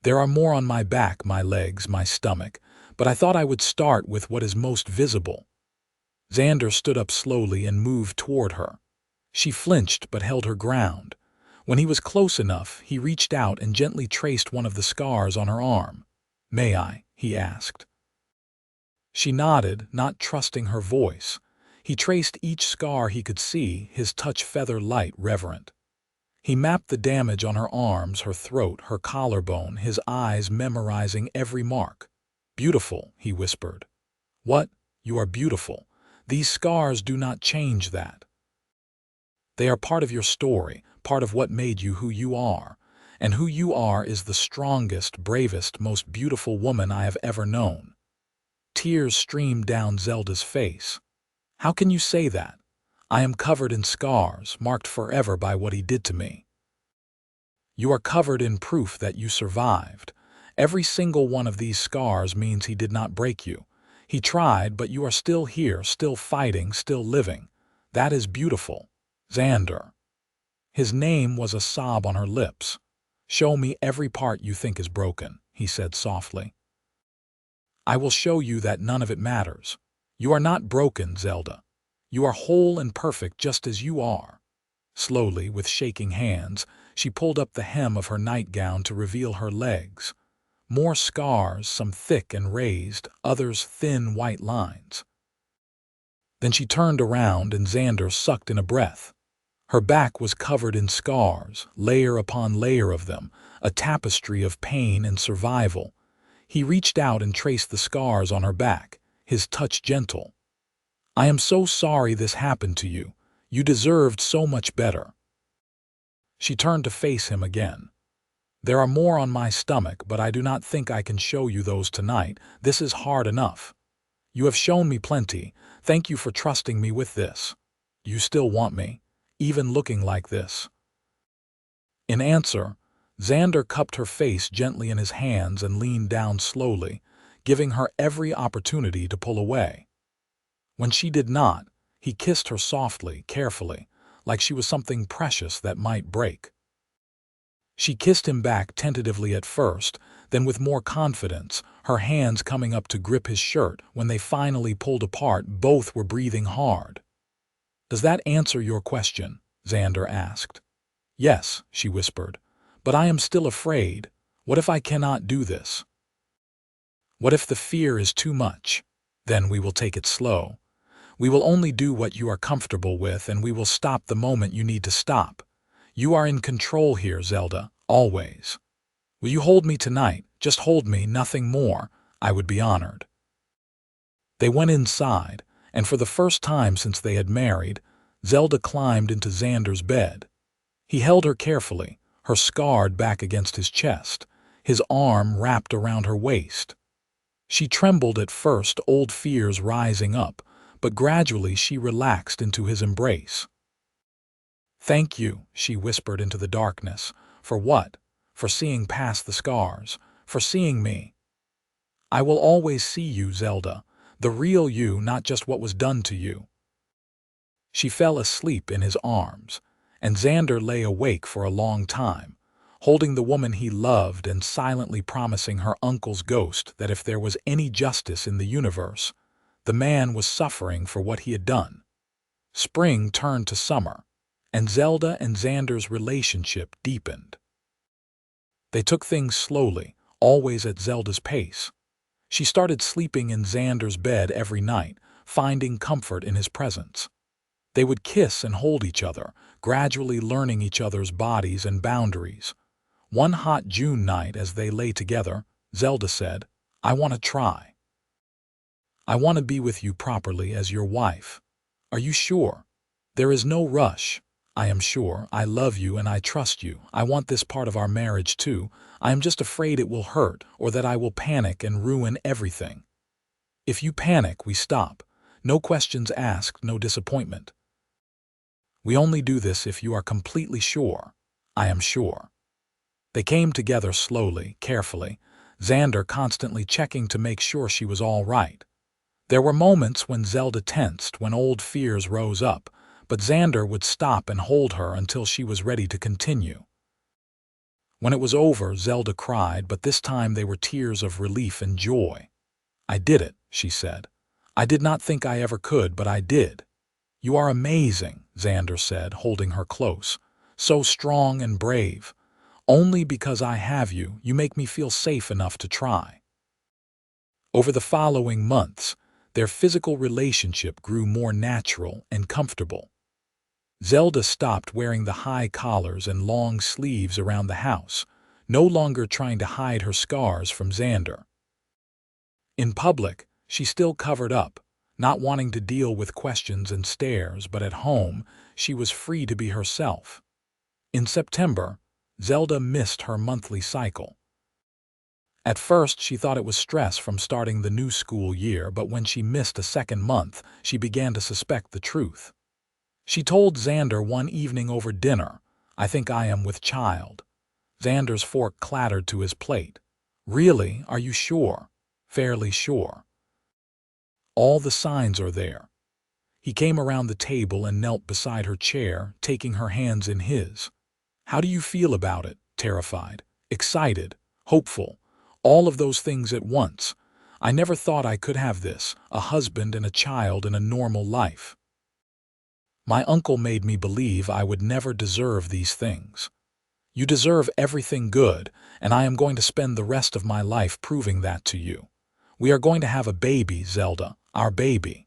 "There are more on my back, my legs, my stomach, but I thought I would start with what is most visible." Xander stood up slowly and moved toward her. She flinched but held her ground. When he was close enough, he reached out and gently traced one of the scars on her arm. "May I?" he asked. She nodded, not trusting her voice. He traced each scar he could see, his touch feather-light, reverent. He mapped the damage on her arms, her throat, her collarbone, his eyes memorizing every mark. "Beautiful," he whispered. "What? You are beautiful. These scars do not change that. They are part of your story, part of what made you who you are. And who you are is the strongest, bravest, most beautiful woman I have ever known." Tears streamed down Zelda's face. "How can you say that? I am covered in scars, marked forever by what he did to me." "You are covered in proof that you survived. Every single one of these scars means he did not break you. He tried, but you are still here, still fighting, still living. That is beautiful. Xander." His name was a sob on her lips. "Show me every part you think is broken," he said softly. "I will show you that none of it matters. You are not broken, Zelda. You are whole and perfect just as you are." Slowly, with shaking hands, she pulled up the hem of her nightgown to reveal her legs. More scars, some thick and raised, others thin white lines. Then she turned around and Xander sucked in a breath. Her back was covered in scars, layer upon layer of them, a tapestry of pain and survival. He reached out and traced the scars on her back, his touch gentle. "I am so sorry this happened to you. You deserved so much better." She turned to face him again. "There are more on my stomach, but I do not think I can show you those tonight. This is hard enough. You have shown me plenty. Thank you for trusting me with this. You still want me, even looking like this." In answer, Xander cupped her face gently in his hands and leaned down slowly, giving her every opportunity to pull away. When she did not, he kissed her softly, carefully, like she was something precious that might break. She kissed him back tentatively at first, then with more confidence, her hands coming up to grip his shirt. When they finally pulled apart, both were breathing hard. "Does that answer your question?" Xander asked. "Yes," she whispered, "but I am still afraid. What if I cannot do this? What if the fear is too much? Then we will take it slow. We will only do what you are comfortable with, and we will stop the moment you need to stop. You are in control here, Zelda, always. Will you hold me tonight? Just hold me, nothing more. I would be honored." They went inside, and for the first time since they had married, Zelda climbed into Xander's bed. He held her carefully, her scarred back against his chest, his arm wrapped around her waist. She trembled at first, old fears rising up, but gradually she relaxed into his embrace. "Thank you," she whispered into the darkness. "For what? For seeing past the scars, for seeing me. I will always see you, Zelda, the real you, not just what was done to you." She fell asleep in his arms, and Xander lay awake for a long time, holding the woman he loved and silently promising her uncle's ghost that if there was any justice in the universe, the man was suffering for what he had done. Spring turned to summer, and Zelda and Xander's relationship deepened. They took things slowly, always at Zelda's pace. She started sleeping in Xander's bed every night, finding comfort in his presence. They would kiss and hold each other, gradually learning each other's bodies and boundaries. One hot June night as they lay together, Zelda said, "I want to try. I want to be with you properly as your wife. Are you sure? There is no rush. I am sure. I love you and I trust you. I want this part of our marriage too. I am just afraid it will hurt or that I will panic and ruin everything. If you panic, we stop. No questions asked, no disappointment. We only do this if you are completely sure. I am sure." They came together slowly, carefully, Xander constantly checking to make sure she was all right. There were moments when Zelda tensed, when old fears rose up, but Xander would stop and hold her until she was ready to continue. When it was over, Zelda cried, but this time they were tears of relief and joy. "I did it," she said. "I did not think I ever could, but I did." "You are amazing," Xander said, holding her close. "So strong and brave. Only because I have you, you make me feel safe enough to try." Over the following months, their physical relationship grew more natural and comfortable. Zelda stopped wearing the high collars and long sleeves around the house, no longer trying to hide her scars from Xander. In public, she still covered up, not wanting to deal with questions and stares, but at home, she was free to be herself. In September, Zelda missed her monthly cycle. At first, she thought it was stress from starting the new school year, but when she missed a second month, she began to suspect the truth. She told Xander one evening over dinner, "I think I am with child." Xander's fork clattered to his plate. "Really? Are you sure?" "Fairly sure. All the signs are there." He came around the table and knelt beside her chair, taking her hands in his. "How do you feel about it?" Terrified, excited, hopeful, all of those things at once. "I never thought I could have this, a husband and a child and a normal life." My uncle made me believe I would never deserve these things. You deserve everything good, and I am going to spend the rest of my life proving that to you. We are going to have a baby, Zelda, our baby."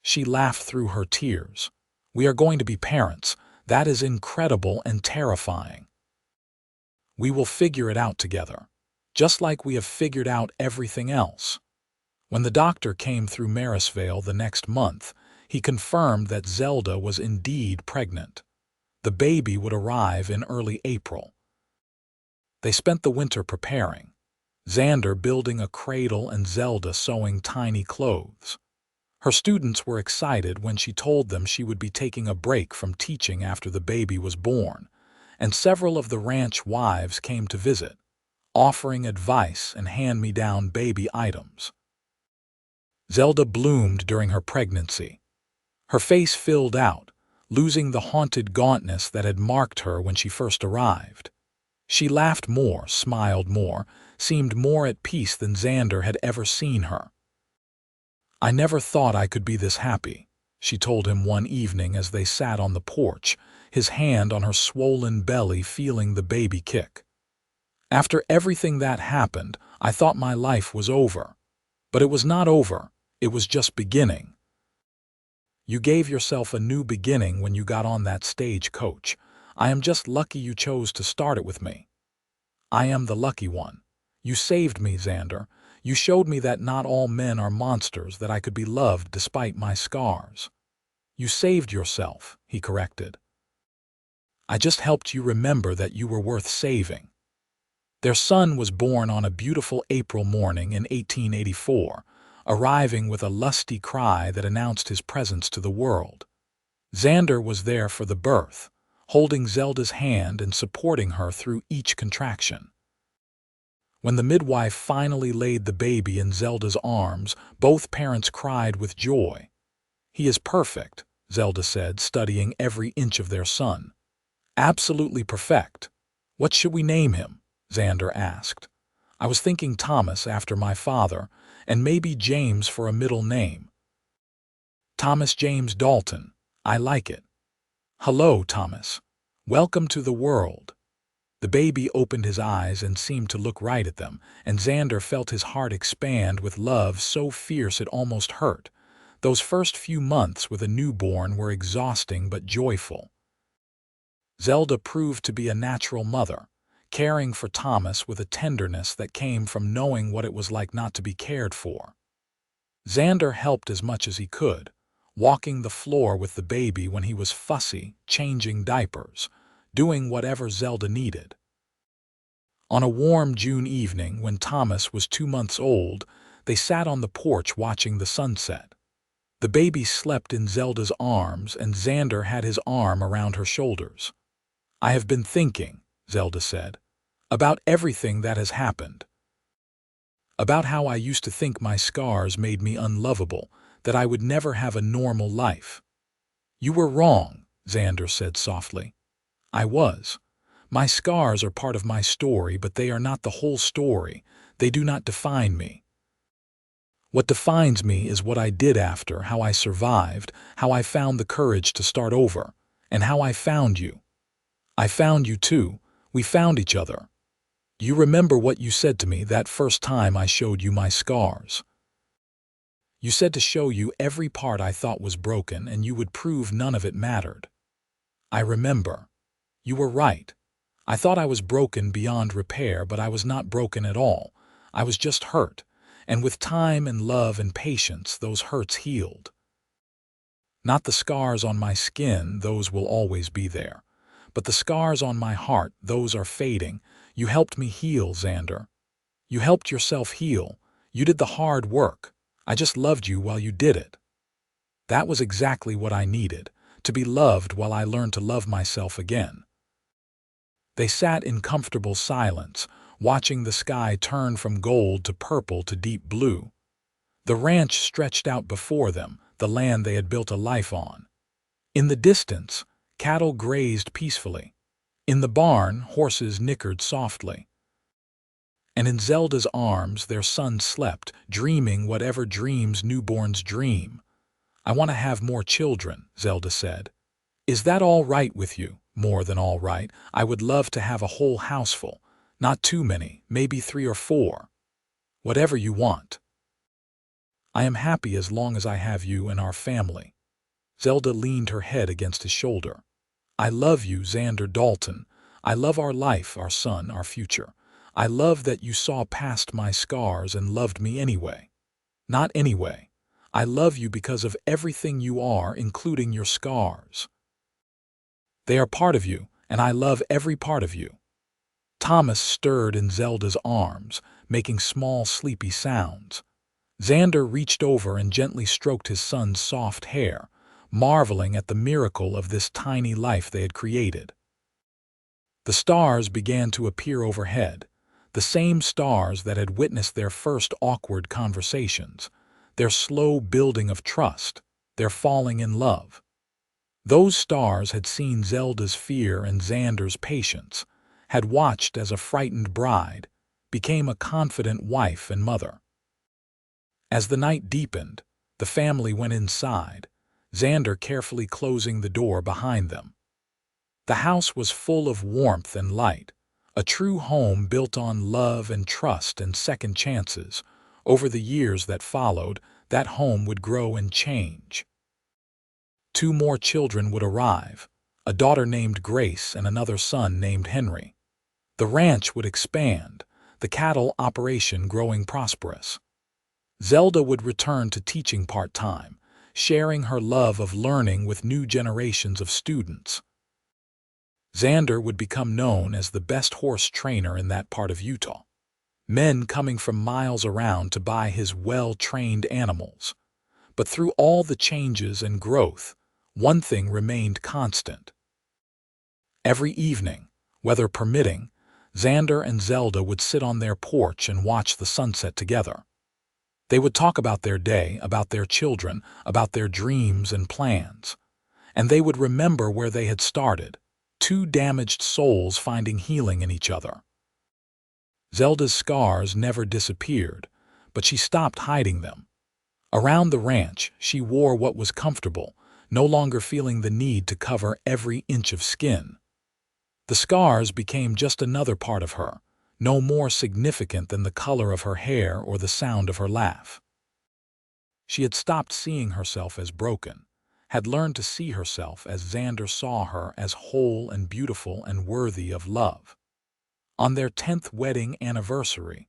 She laughed through her tears. "We are going to be parents. That is incredible and terrifying. We will figure it out together, just like we have figured out everything else." When the doctor came through Marysvale the next month, he confirmed that Zelda was indeed pregnant. The baby would arrive in early April. They spent the winter preparing, Xander building a cradle and Zelda sewing tiny clothes. Her students were excited when she told them she would be taking a break from teaching after the baby was born, and several of the ranch wives came to visit, offering advice and hand-me-down baby items. Zelda bloomed during her pregnancy. Her face filled out, losing the haunted gauntness that had marked her when she first arrived. She laughed more, smiled more, seemed more at peace than Xander had ever seen her. "I never thought I could be this happy," she told him one evening as they sat on the porch, his hand on her swollen belly feeling the baby kick. "After everything that happened, I thought my life was over. But it was not over, it was just beginning." "You gave yourself a new beginning when you got on that stage, Coach. I am just lucky you chose to start it with me." "I am the lucky one. You saved me, Xander. You showed me that not all men are monsters, that I could be loved despite my scars." "You saved yourself," he corrected. "I just helped you remember that you were worth saving." Their son was born on a beautiful April morning in 1884, arriving with a lusty cry that announced his presence to the world. Xander was there for the birth, holding Zelda's hand and supporting her through each contraction. When the midwife finally laid the baby in Zelda's arms, both parents cried with joy. "He is perfect," Zelda said, studying every inch of their son. "Absolutely perfect. What should we name him?" Xander asked. "I was thinking Thomas after my father, and maybe James for a middle name." "Thomas James Dalton. I like it." "Hello, Thomas. Welcome to the world." The baby opened his eyes and seemed to look right at them, and Xander felt his heart expand with love so fierce it almost hurt. Those first few months with a newborn were exhausting but joyful. Zelda proved to be a natural mother, caring for Thomas with a tenderness that came from knowing what it was like not to be cared for. Xander helped as much as he could, walking the floor with the baby when he was fussy, changing diapers, doing whatever Zelda needed. On a warm June evening when Thomas was 2 months old, they sat on the porch watching the sunset. The baby slept in Zelda's arms and Xander had his arm around her shoulders. "I have been thinking," Zelda said, "about everything that has happened. About how I used to think my scars made me unlovable, that I would never have a normal life." "You were wrong," Xander said softly. "I was. My scars are part of my story, but they are not the whole story. They do not define me. What defines me is what I did after, how I survived, how I found the courage to start over, and how I found you. I found you too. We found each other. You remember what you said to me that first time I showed you my scars? You said to show you every part I thought was broken and you would prove none of it mattered. I remember. You were right. I thought I was broken beyond repair, but I was not broken at all. I was just hurt, and with time and love and patience, those hurts healed. Not the scars on my skin, those will always be there. But the scars on my heart, those are fading. You helped me heal, Xander. You helped yourself heal. You did the hard work. I just loved you while you did it. That was exactly what I needed, to be loved while I learned to love myself again." They sat in comfortable silence, watching the sky turn from gold to purple to deep blue. The ranch stretched out before them, the land they had built a life on. In the distance, cattle grazed peacefully. In the barn, horses nickered softly. And in Zelda's arms, their son slept, dreaming whatever dreams newborns dream. "I want to have more children," Zelda said. Is that all right with you? More than all right. I would love to have a whole house full. Not too many, maybe 3 or 4. Whatever you want. I am happy as long as I have you and our family. Zelda leaned her head against his shoulder. I love you, Xander Dalton. I love our life, our son, our future. I love that you saw past my scars and loved me anyway. Not anyway. I love you because of everything you are, including your scars. They are part of you, and I love every part of you. Thomas stirred in Zelda's arms, making small, sleepy sounds. Xander reached over and gently stroked his son's soft hair, marveling at the miracle of this tiny life they had created. The stars began to appear overhead, the same stars that had witnessed their first awkward conversations, their slow building of trust, their falling in love. Those stars had seen Zelda's fear and Xander's patience, had watched as a frightened bride became a confident wife and mother. As the night deepened, the family went inside, Xander carefully closing the door behind them. The house was full of warmth and light, a true home built on love and trust and second chances. Over the years that followed, that home would grow and change. 2 more children would arrive, a daughter named Grace and another son named Henry. The ranch would expand, the cattle operation growing prosperous. Zelda would return to teaching part-time, sharing her love of learning with new generations of students. Xander would become known as the best horse trainer in that part of Utah. Men coming from miles around to buy his well-trained animals. But through all the changes and growth, one thing remained constant. Every evening, weather permitting, Xander and Zelda would sit on their porch and watch the sunset together. They would talk about their day, about their children, about their dreams and plans. And they would remember where they had started, 2 damaged souls finding healing in each other. Zelda's scars never disappeared, but she stopped hiding them. Around the ranch, she wore what was comfortable, no longer feeling the need to cover every inch of skin. The scars became just another part of her, no more significant than the color of her hair or the sound of her laugh. She had stopped seeing herself as broken, had learned to see herself as Xander saw her, as whole and beautiful and worthy of love. On their 10th wedding anniversary,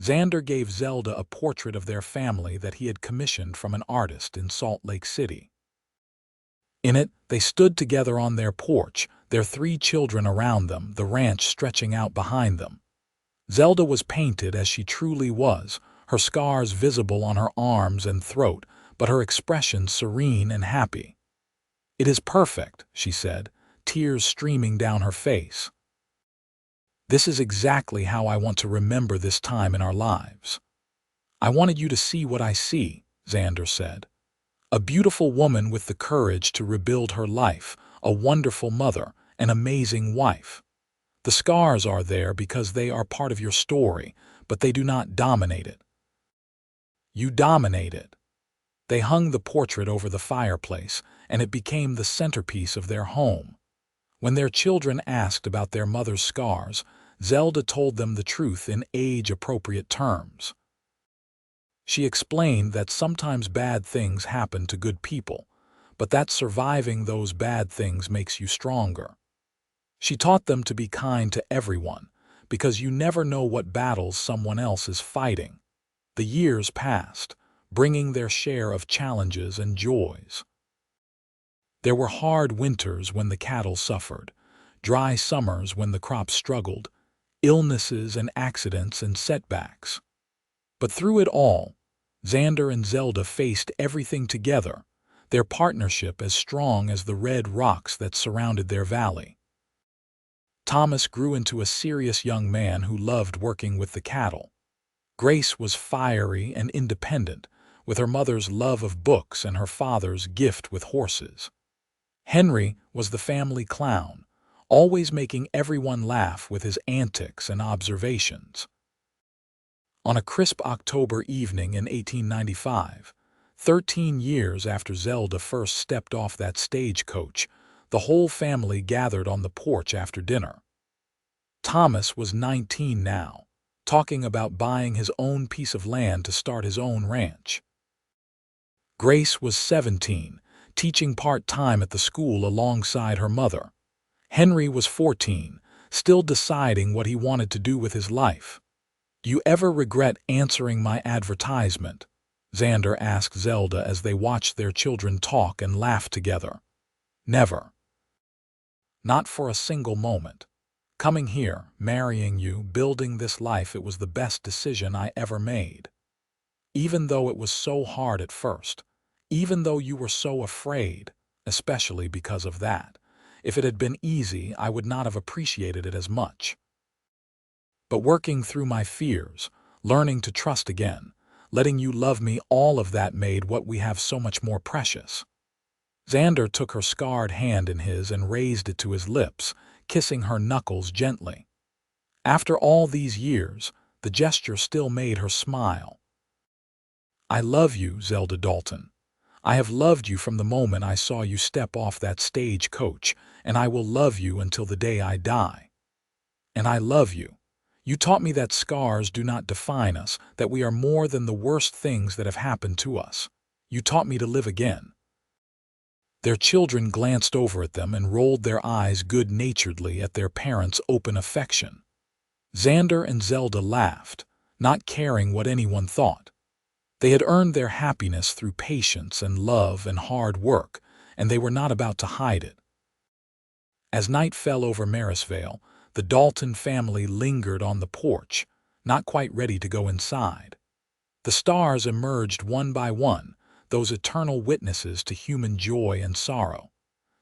Xander gave Zelda a portrait of their family that he had commissioned from an artist in Salt Lake City. In it, they stood together on their porch, their 3 children around them, the ranch stretching out behind them. Zelda was painted as she truly was, her scars visible on her arms and throat, but her expression serene and happy. "It is perfect," she said, tears streaming down her face. "This is exactly how I want to remember this time in our lives." "I wanted you to see what I see," Xander said. "A beautiful woman with the courage to rebuild her life, a wonderful mother, an amazing wife. The scars are there because they are part of your story, but they do not dominate it. You dominate it." They hung the portrait over the fireplace, and it became the centerpiece of their home. When their children asked about their mother's scars, Zelda told them the truth in age-appropriate terms. She explained that sometimes bad things happen to good people, but that surviving those bad things makes you stronger. She taught them to be kind to everyone, because you never know what battles someone else is fighting. The years passed, bringing their share of challenges and joys. There were hard winters when the cattle suffered, dry summers when the crops struggled, illnesses and accidents and setbacks. But through it all, Xander and Zelda faced everything together, their partnership as strong as the red rocks that surrounded their valley. Thomas grew into a serious young man who loved working with the cattle. Grace was fiery and independent, with her mother's love of books and her father's gift with horses. Henry was the family clown, always making everyone laugh with his antics and observations. On a crisp October evening in 1895, 13 years after Zelda first stepped off that stagecoach, The whole family gathered on the porch after dinner. Thomas was 19 now, talking about buying his own piece of land to start his own ranch. Grace was 17, teaching part-time at the school alongside her mother. Henry was 14, still deciding what he wanted to do with his life. "Do you ever regret answering my advertisement?" Xander asked Zelda as they watched their children talk and laugh together. "Never. Not for a single moment. Coming here, marrying you, building this life, it was the best decision I ever made. Even though it was so hard at first, even though you were so afraid, especially because of that. If it had been easy, I would not have appreciated it as much. But working through my fears, learning to trust again, letting you love me, all of that made what we have so much more precious." Xander took her scarred hand in his and raised it to his lips, kissing her knuckles gently. After all these years, the gesture still made her smile. "I love you, Zelda Dalton. I have loved you from the moment I saw you step off that stagecoach, and I will love you until the day I die. And I love you. You taught me that scars do not define us, that we are more than the worst things that have happened to us. You taught me to live again." Their children glanced over at them and rolled their eyes good-naturedly at their parents' open affection. Xander and Zelda laughed, not caring what anyone thought. They had earned their happiness through patience and love and hard work, and they were not about to hide it. As night fell over Marysvale, the Dalton family lingered on the porch, not quite ready to go inside. The stars emerged one by one, those eternal witnesses to human joy and sorrow.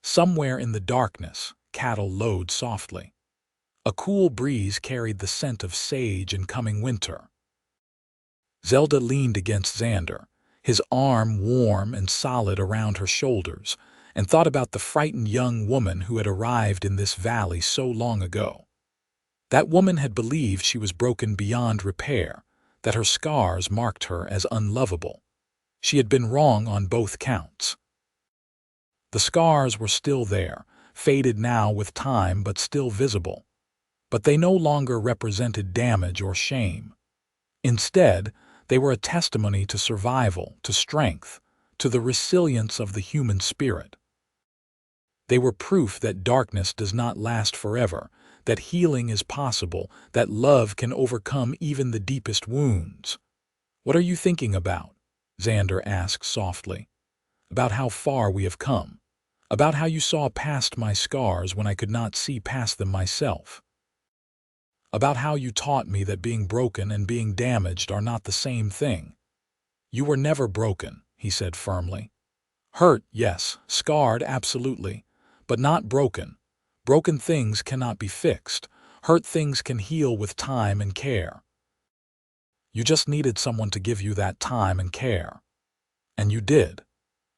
Somewhere in the darkness, cattle lowed softly. A cool breeze carried the scent of sage and coming winter. Zelda leaned against Xander, his arm warm and solid around her shoulders, and thought about the frightened young woman who had arrived in this valley so long ago. That woman had believed she was broken beyond repair, that her scars marked her as unlovable. She had been wrong on both counts. The scars were still there, faded now with time but still visible. But they no longer represented damage or shame. Instead, they were a testimony to survival, to strength, to the resilience of the human spirit. They were proof that darkness does not last forever, that healing is possible, that love can overcome even the deepest wounds. "What are you thinking about?" Xander asked softly. "About how far we have come. About how you saw past my scars when I could not see past them myself. About how you taught me that being broken and being damaged are not the same thing." "You were never broken," he said firmly. "Hurt, yes, scarred, absolutely, but not broken. Broken things cannot be fixed. Hurt things can heal with time and care. You just needed someone to give you that time and care. And you did.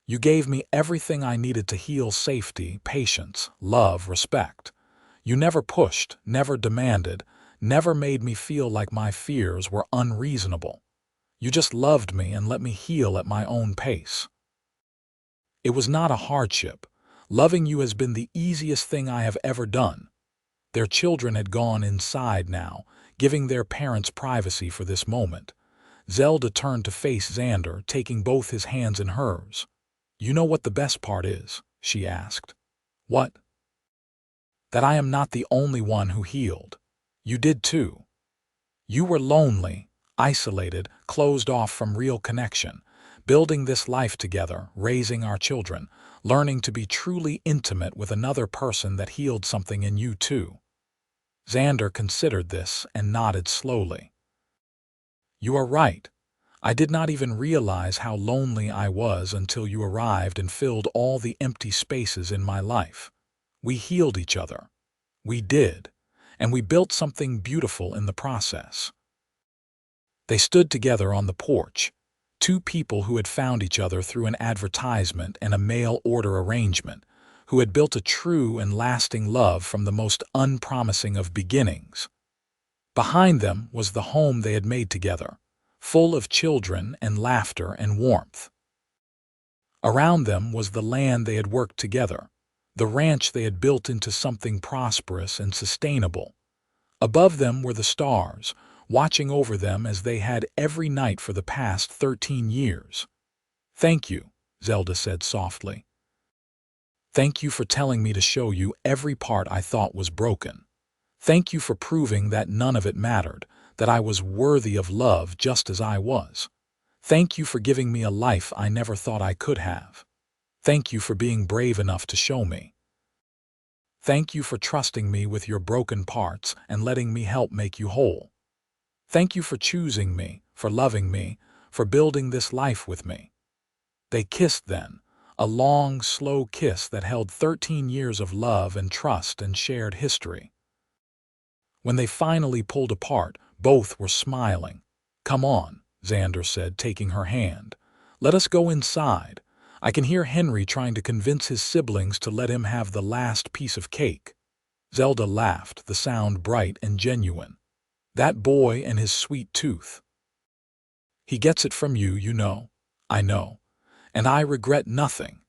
You gave me everything I needed to heal: safety, patience, love, respect. You never pushed, never demanded, never made me feel like my fears were unreasonable. You just loved me and let me heal at my own pace. It was not a hardship. Loving you has been the easiest thing I have ever done." Their children had gone inside now, giving their parents privacy for this moment. Zelda turned to face Xander, taking both his hands in hers. "You know what the best part is?" she asked. "What?" "That I am not the only one who healed. You did too. You were lonely, isolated, closed off from real connection, building this life together, raising our children, learning to be truly intimate with another person that healed something in you too." Xander considered this and nodded slowly. "You are right. I did not even realize how lonely I was until you arrived and filled all the empty spaces in my life. We healed each other. We did. And we built something beautiful in the process." They stood together on the porch, two people who had found each other through an advertisement and a mail-order arrangement, who had built a true and lasting love from the most unpromising of beginnings. Behind them was the home they had made together, full of children and laughter and warmth. Around them was the land they had worked together, the ranch they had built into something prosperous and sustainable. Above them were the stars, watching over them as they had every night for the past 13 years. "Thank you," Zelda said softly. "Thank you for telling me to show you every part I thought was broken. Thank you for proving that none of it mattered, that I was worthy of love just as I was. Thank you for giving me a life I never thought I could have. Thank you for being brave enough to show me. Thank you for trusting me with your broken parts and letting me help make you whole. Thank you for choosing me, for loving me, for building this life with me." They kissed then, a long, slow kiss that held 13 years of love and trust and shared history. When they finally pulled apart, both were smiling. "Come on," Xander said, taking her hand. "Let us go inside. I can hear Henry trying to convince his siblings to let him have the last piece of cake." Zelda laughed, the sound bright and genuine. "That boy and his sweet tooth. He gets it from you, you know." "I know. And I regret nothing."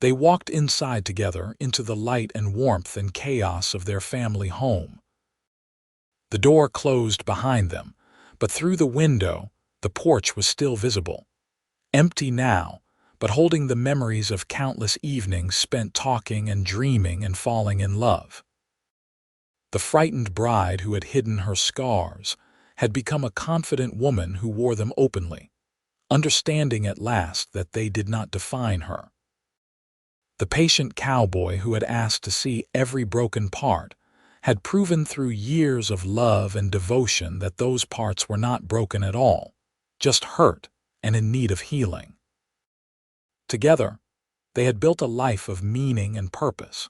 They walked inside together into the light and warmth and chaos of their family home. The door closed behind them, but through the window, the porch was still visible. Empty now, but holding the memories of countless evenings spent talking and dreaming and falling in love. The frightened bride who had hidden her scars had become a confident woman who wore them openly, understanding at last that they did not define her. The patient cowboy who had asked to see every broken part had proven through years of love and devotion that those parts were not broken at all, just hurt and in need of healing. Together, they had built a life of meaning and purpose,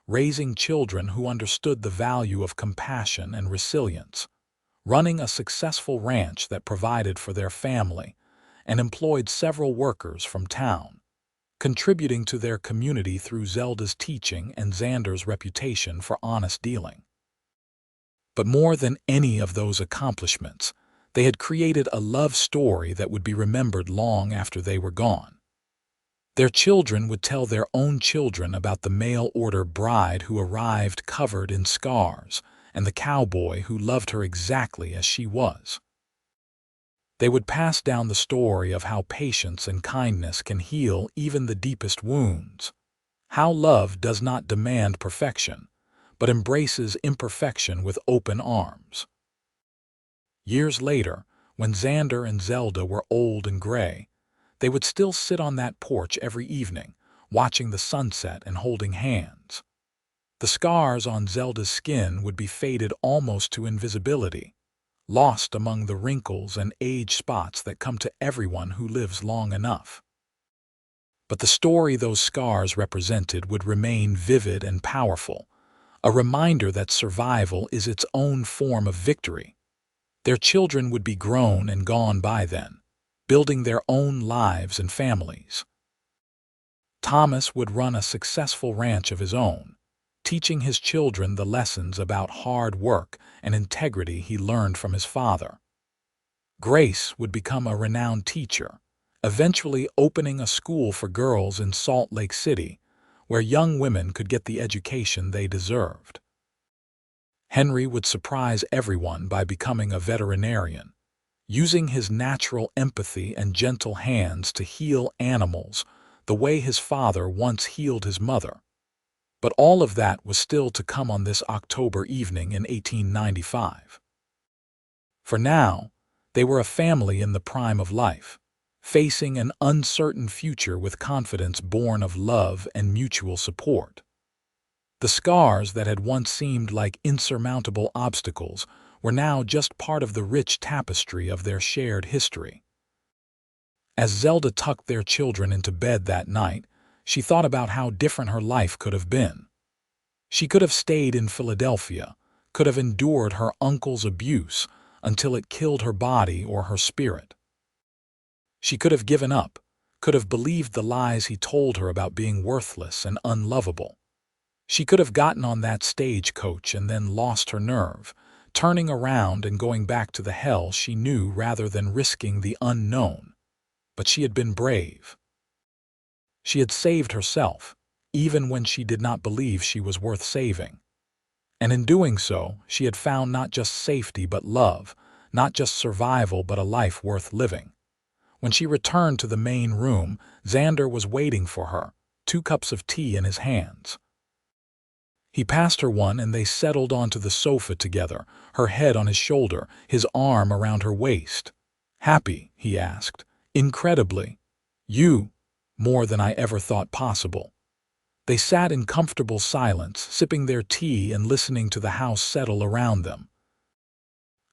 raising children who understood the value of compassion and resilience, running a successful ranch that provided for their family and employed several workers from town, contributing to their community through Zelda's teaching and Xander's reputation for honest dealing. But more than any of those accomplishments, they had created a love story that would be remembered long after they were gone. Their children would tell their own children about the mail-order bride who arrived covered in scars and the cowboy who loved her exactly as she was. They would pass down the story of how patience and kindness can heal even the deepest wounds, how love does not demand perfection, but embraces imperfection with open arms. Years later, when Xander and Zelda were old and gray, they would still sit on that porch every evening, watching the sunset and holding hands. The scars on Zelda's skin would be faded almost to invisibility, lost among the wrinkles and age spots that come to everyone who lives long enough. But the story those scars represented would remain vivid and powerful, a reminder that survival is its own form of victory. Their children would be grown and gone by then, building their own lives and families. Thomas would run a successful ranch of his own, teaching his children the lessons about hard work and integrity he learned from his father. Grace would become a renowned teacher, eventually opening a school for girls in Salt Lake City, where young women could get the education they deserved. Henry would surprise everyone by becoming a veterinarian, using his natural empathy and gentle hands to heal animals the way his father once healed his mother. But all of that was still to come on this October evening in 1895. For now, they were a family in the prime of life, facing an uncertain future with confidence born of love and mutual support. The scars that had once seemed like insurmountable obstacles were now just part of the rich tapestry of their shared history. As Zelda tucked their children into bed that night, she thought about how different her life could have been. She could have stayed in Philadelphia, could have endured her uncle's abuse until it killed her body or her spirit. She could have given up, could have believed the lies he told her about being worthless and unlovable. She could have gotten on that stagecoach and then lost her nerve, turning around and going back to the hell she knew rather than risking the unknown. But she had been brave. She had saved herself, even when she did not believe she was worth saving. And in doing so, she had found not just safety but love, not just survival but a life worth living. When she returned to the main room, Xander was waiting for her, 2 cups of tea in his hands. He passed her one and they settled onto the sofa together, her head on his shoulder, his arm around her waist. "Happy?" he asked. "Incredibly. You, more than I ever thought possible." They sat in comfortable silence, sipping their tea and listening to the house settle around them.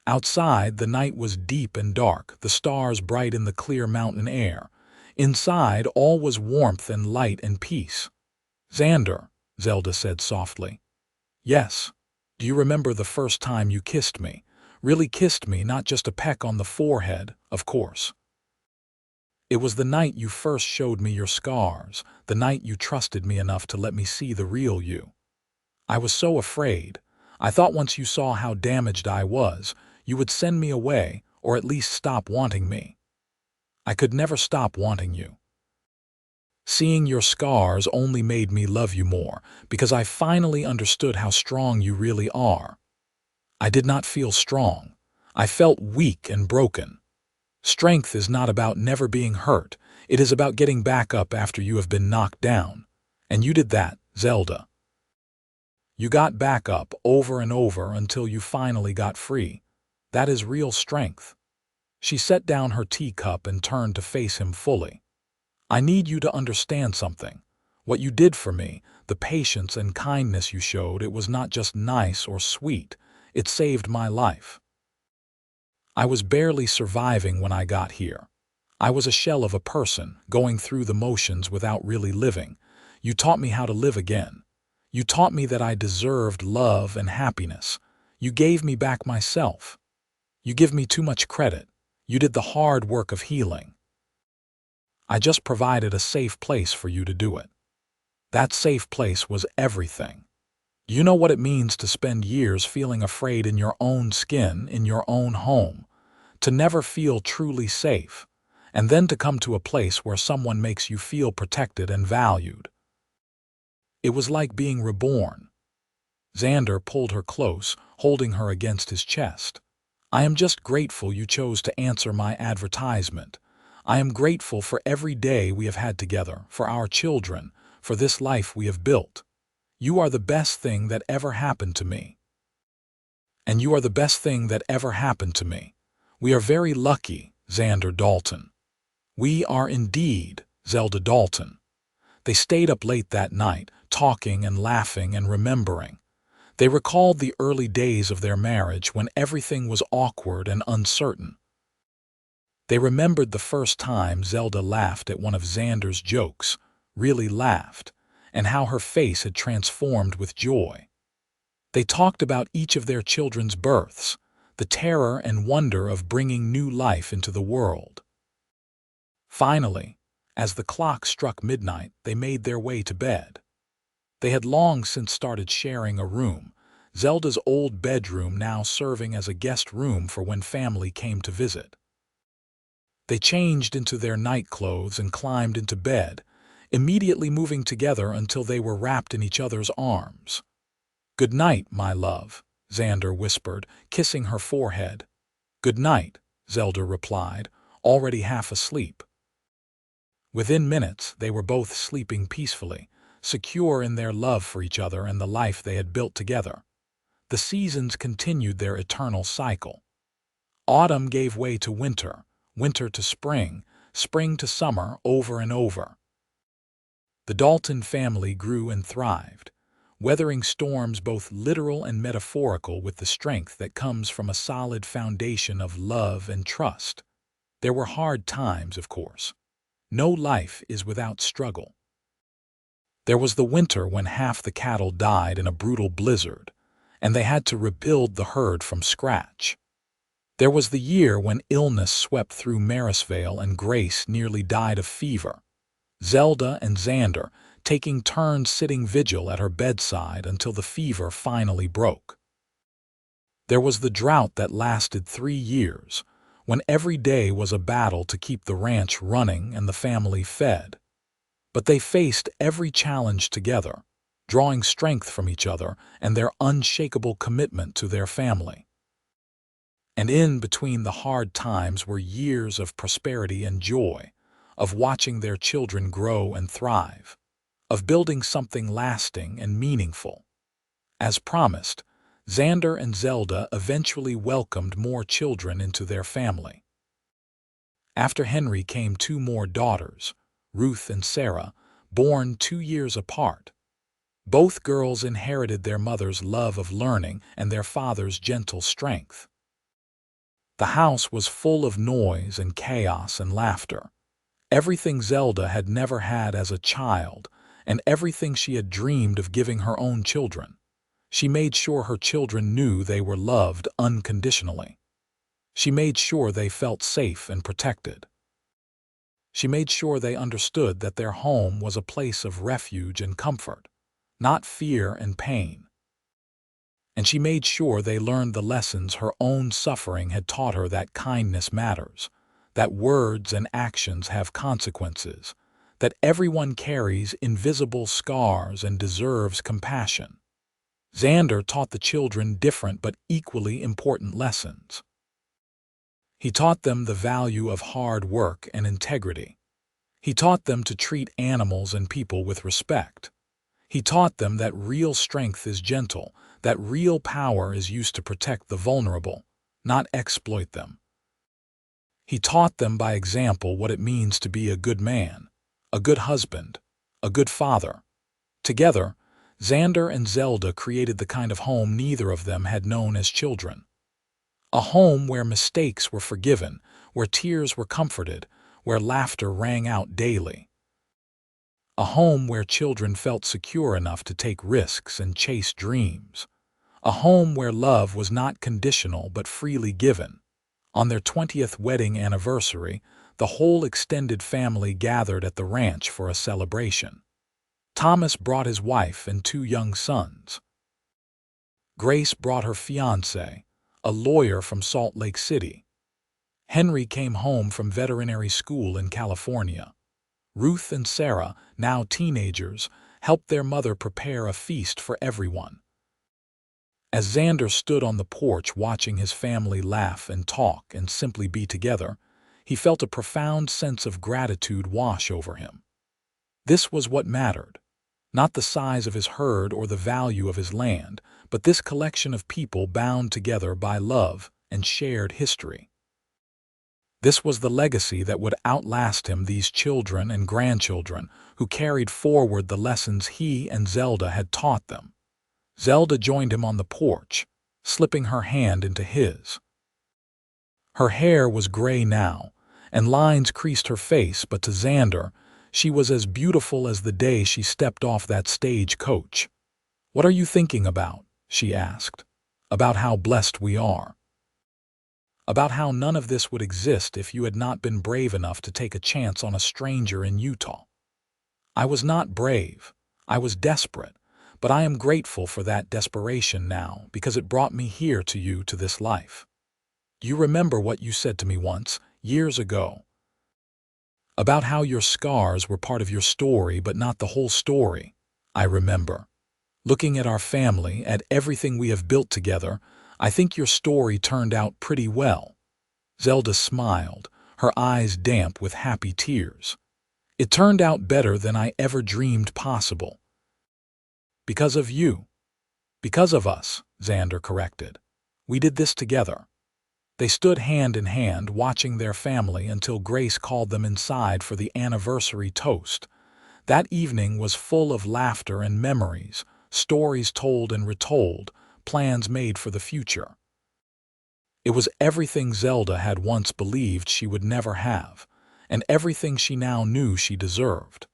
Outside, the night was deep and dark, the stars bright in the clear mountain air. Inside, all was warmth and light and peace. "Xander," Zelda said softly. "Yes. Do you remember the first time you kissed me? Really kissed me, not just a peck on the forehead, of course. It was the night you first showed me your scars, the night you trusted me enough to let me see the real you. I was so afraid. I thought once you saw how damaged I was, you would send me away, or at least stop wanting me. I could never stop wanting you. Seeing your scars only made me love you more, because I finally understood how strong you really are. I did not feel strong. I felt weak and broken. Strength is not about never being hurt. It is about getting back up after you have been knocked down. And you did that, Zelda. You got back up over and over until you finally got free. That is real strength." She set down her teacup and turned to face him fully. "I need you to understand something. What you did for me, the patience and kindness you showed, it was not just nice or sweet. It saved my life. I was barely surviving when I got here. I was a shell of a person, going through the motions without really living. You taught me how to live again. You taught me that I deserved love and happiness. You gave me back myself. You give me too much credit. You did the hard work of healing. I just provided a safe place for you to do it. That safe place was everything. You know what it means to spend years feeling afraid in your own skin, in your own home, to never feel truly safe, and then to come to a place where someone makes you feel protected and valued. It was like being reborn." Xander pulled her close, holding her against his chest. "I am just grateful you chose to answer my advertisement. I am grateful for every day we have had together, for our children, for this life we have built. You are the best thing that ever happened to me. And you are the best thing that ever happened to me. We are very lucky, Xander Dalton. We are indeed, Zelda Dalton." They stayed up late that night, talking and laughing and remembering. They recalled the early days of their marriage when everything was awkward and uncertain. They remembered the first time Zelda laughed at one of Xander's jokes, really laughed, and how her face had transformed with joy. They talked about each of their children's births, the terror and wonder of bringing new life into the world. Finally, as the clock struck midnight, they made their way to bed. They had long since started sharing a room, Zelda's old bedroom now serving as a guest room for when family came to visit. They changed into their night clothes and climbed into bed, immediately moving together until they were wrapped in each other's arms. "Good night, my love," Xander whispered, kissing her forehead. "Good night," Zelda replied, already half asleep. Within minutes, they were both sleeping peacefully, secure in their love for each other and the life they had built together. The seasons continued their eternal cycle. Autumn gave way to winter, winter to spring, spring to summer, over and over. The Dalton family grew and thrived, weathering storms both literal and metaphorical with the strength that comes from a solid foundation of love and trust. There were hard times, of course. No life is without struggle. There was the winter when half the cattle died in a brutal blizzard, and they had to rebuild the herd from scratch. There was the year when illness swept through Marysvale and Grace nearly died of fever. Zelda and Xander taking turns sitting vigil at her bedside until the fever finally broke. There was the drought that lasted 3 years, when every day was a battle to keep the ranch running and the family fed. But they faced every challenge together, drawing strength from each other and their unshakable commitment to their family. And in between the hard times were years of prosperity and joy, of watching their children grow and thrive, of building something lasting and meaningful. As promised, Xander and Zelda eventually welcomed more children into their family. After Henry came two more daughters, Ruth and Sarah, born 2 years apart. Both girls inherited their mother's love of learning and their father's gentle strength. The house was full of noise and chaos and laughter. Everything Zelda had never had as a child, and everything she had dreamed of giving her own children. She made sure her children knew they were loved unconditionally. She made sure they felt safe and protected. She made sure they understood that their home was a place of refuge and comfort, not fear and pain. And she made sure they learned the lessons her own suffering had taught her, that kindness matters, that words and actions have consequences, that everyone carries invisible scars and deserves compassion. Xander taught the children different but equally important lessons. He taught them the value of hard work and integrity. He taught them to treat animals and people with respect. He taught them that real strength is gentle, that real power is used to protect the vulnerable, not exploit them. He taught them by example what it means to be a good man, a good husband, a good father. Together, Xander and Zelda created the kind of home neither of them had known as children. A home where mistakes were forgiven, where tears were comforted, where laughter rang out daily. A home where children felt secure enough to take risks and chase dreams. A home where love was not conditional but freely given. On their 20th wedding anniversary, the whole extended family gathered at the ranch for a celebration. Thomas brought his wife and 2 young sons. Grace brought her fiancé, a lawyer from Salt Lake City. Henry came home from veterinary school in California. Ruth and Sarah, now teenagers, helped their mother prepare a feast for everyone. As Xander stood on the porch watching his family laugh and talk and simply be together, he felt a profound sense of gratitude wash over him. This was what mattered. Not the size of his herd or the value of his land, but this collection of people bound together by love and shared history. This was the legacy that would outlast him, these children and grandchildren who carried forward the lessons he and Zelda had taught them. Zelda joined him on the porch, slipping her hand into his. Her hair was gray now, and lines creased her face, but to Xander, she was as beautiful as the day she stepped off that stage coach. "What are you thinking about?" she asked. "About how blessed we are. About how none of this would exist if you had not been brave enough to take a chance on a stranger in Utah." "I was not brave. I was desperate, but I am grateful for that desperation now because it brought me here to you, to this life. You remember what you said to me once, years ago, about how your scars were part of your story but not the whole story. I remember. Looking at our family, at everything we have built together, I think your story turned out pretty well." Zelda smiled, her eyes damp with happy tears. "It turned out better than I ever dreamed possible. Because of you. Because of us," Xander corrected. "We did this together." They stood hand in hand, watching their family until Grace called them inside for the anniversary toast. That evening was full of laughter and memories, stories told and retold, plans made for the future. It was everything Zelda had once believed she would never have, and everything she now knew she deserved.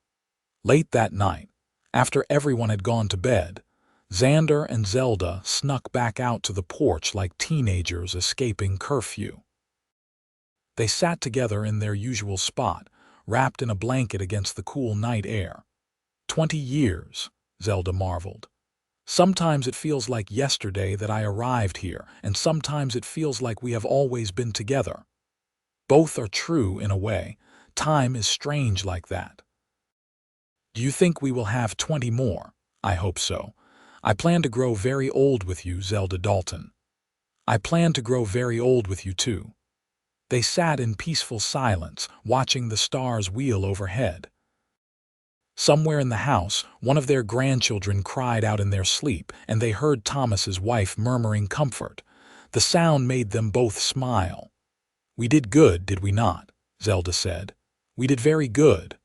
Late that night, after everyone had gone to bed, Xander and Zelda snuck back out to the porch like teenagers escaping curfew. They sat together in their usual spot, wrapped in a blanket against the cool night air. 20 years, Zelda marveled. "Sometimes it feels like yesterday that I arrived here, and sometimes it feels like we have always been together." Both are true in a way. Time is strange like that. Do you think we will have 20 more? I hope so. I plan to grow very old with you, Zelda Dalton. I plan to grow very old with you too. They sat in peaceful silence, watching the stars wheel overhead. Somewhere in the house, one of their grandchildren cried out in their sleep, and they heard Thomas's wife murmuring comfort. The sound made them both smile. "We did good, did we not?" Zelda said. "We did very good.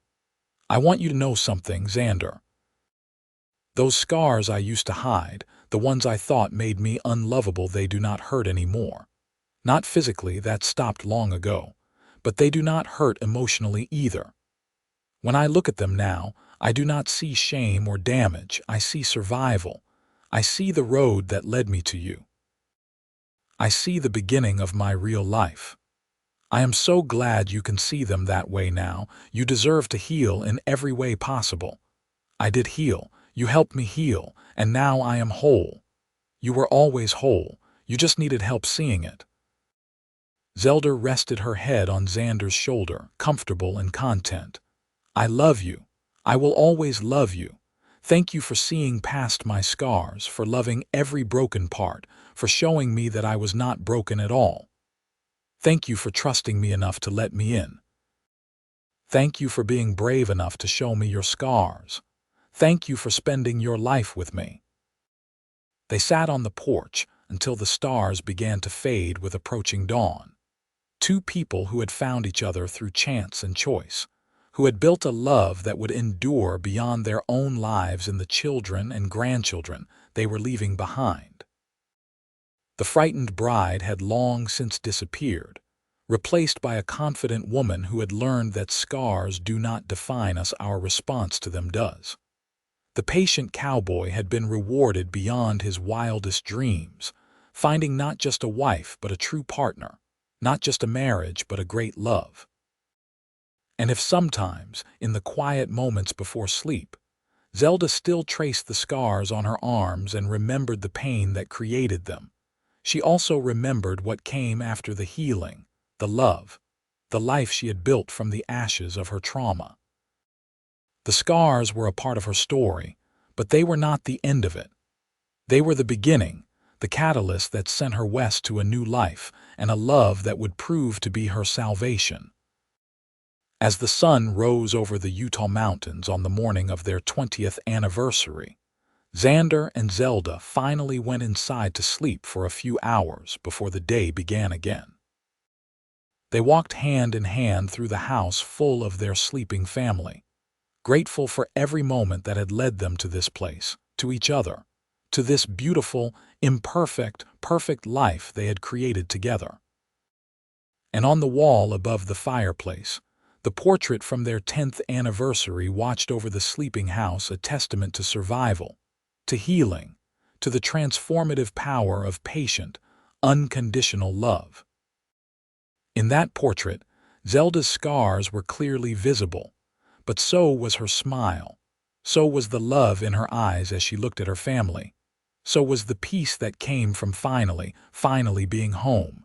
I want you to know something, Xander. Those scars I used to hide, the ones I thought made me unlovable, they do not hurt anymore. Not physically, that stopped long ago, but they do not hurt emotionally either. When I look at them now, I do not see shame or damage, I see survival. I see the road that led me to you. I see the beginning of my real life. I am so glad you can see them that way now. You deserve to heal in every way possible. I did heal, you helped me heal, and now I am whole. You were always whole, you just needed help seeing it." Zelda rested her head on Xander's shoulder, comfortable and content. "I love you. I will always love you. Thank you for seeing past my scars, for loving every broken part, for showing me that I was not broken at all. Thank you for trusting me enough to let me in. Thank you for being brave enough to show me your scars. Thank you for spending your life with me." They sat on the porch until the stars began to fade with approaching dawn. Two people who had found each other through chance and choice, who had built a love that would endure beyond their own lives and the children and grandchildren they were leaving behind. The frightened bride had long since disappeared, replaced by a confident woman who had learned that scars do not define us, our response to them does. The patient cowboy had been rewarded beyond his wildest dreams, finding not just a wife but a true partner, not just a marriage but a great love. And if sometimes, in the quiet moments before sleep, Zelda still traced the scars on her arms and remembered the pain that created them, she also remembered what came after the healing, the love, the life she had built from the ashes of her trauma. The scars were a part of her story, but they were not the end of it. They were the beginning, the catalyst that sent her west to a new life and a love that would prove to be her salvation. As the sun rose over the Utah mountains on the morning of their 20th anniversary, Xander and Zelda finally went inside to sleep for a few hours before the day began again. They walked hand in hand through the house full of their sleeping family, grateful for every moment that had led them to this place, to each other, to this beautiful, imperfect, perfect life they had created together. And on the wall above the fireplace, the portrait from their 10th anniversary watched over the sleeping house, a testament to survival, to healing, to the transformative power of patient, unconditional love. In that portrait, Zelda's scars were clearly visible, but so was her smile, so was the love in her eyes as she looked at her family, so was the peace that came from finally being home.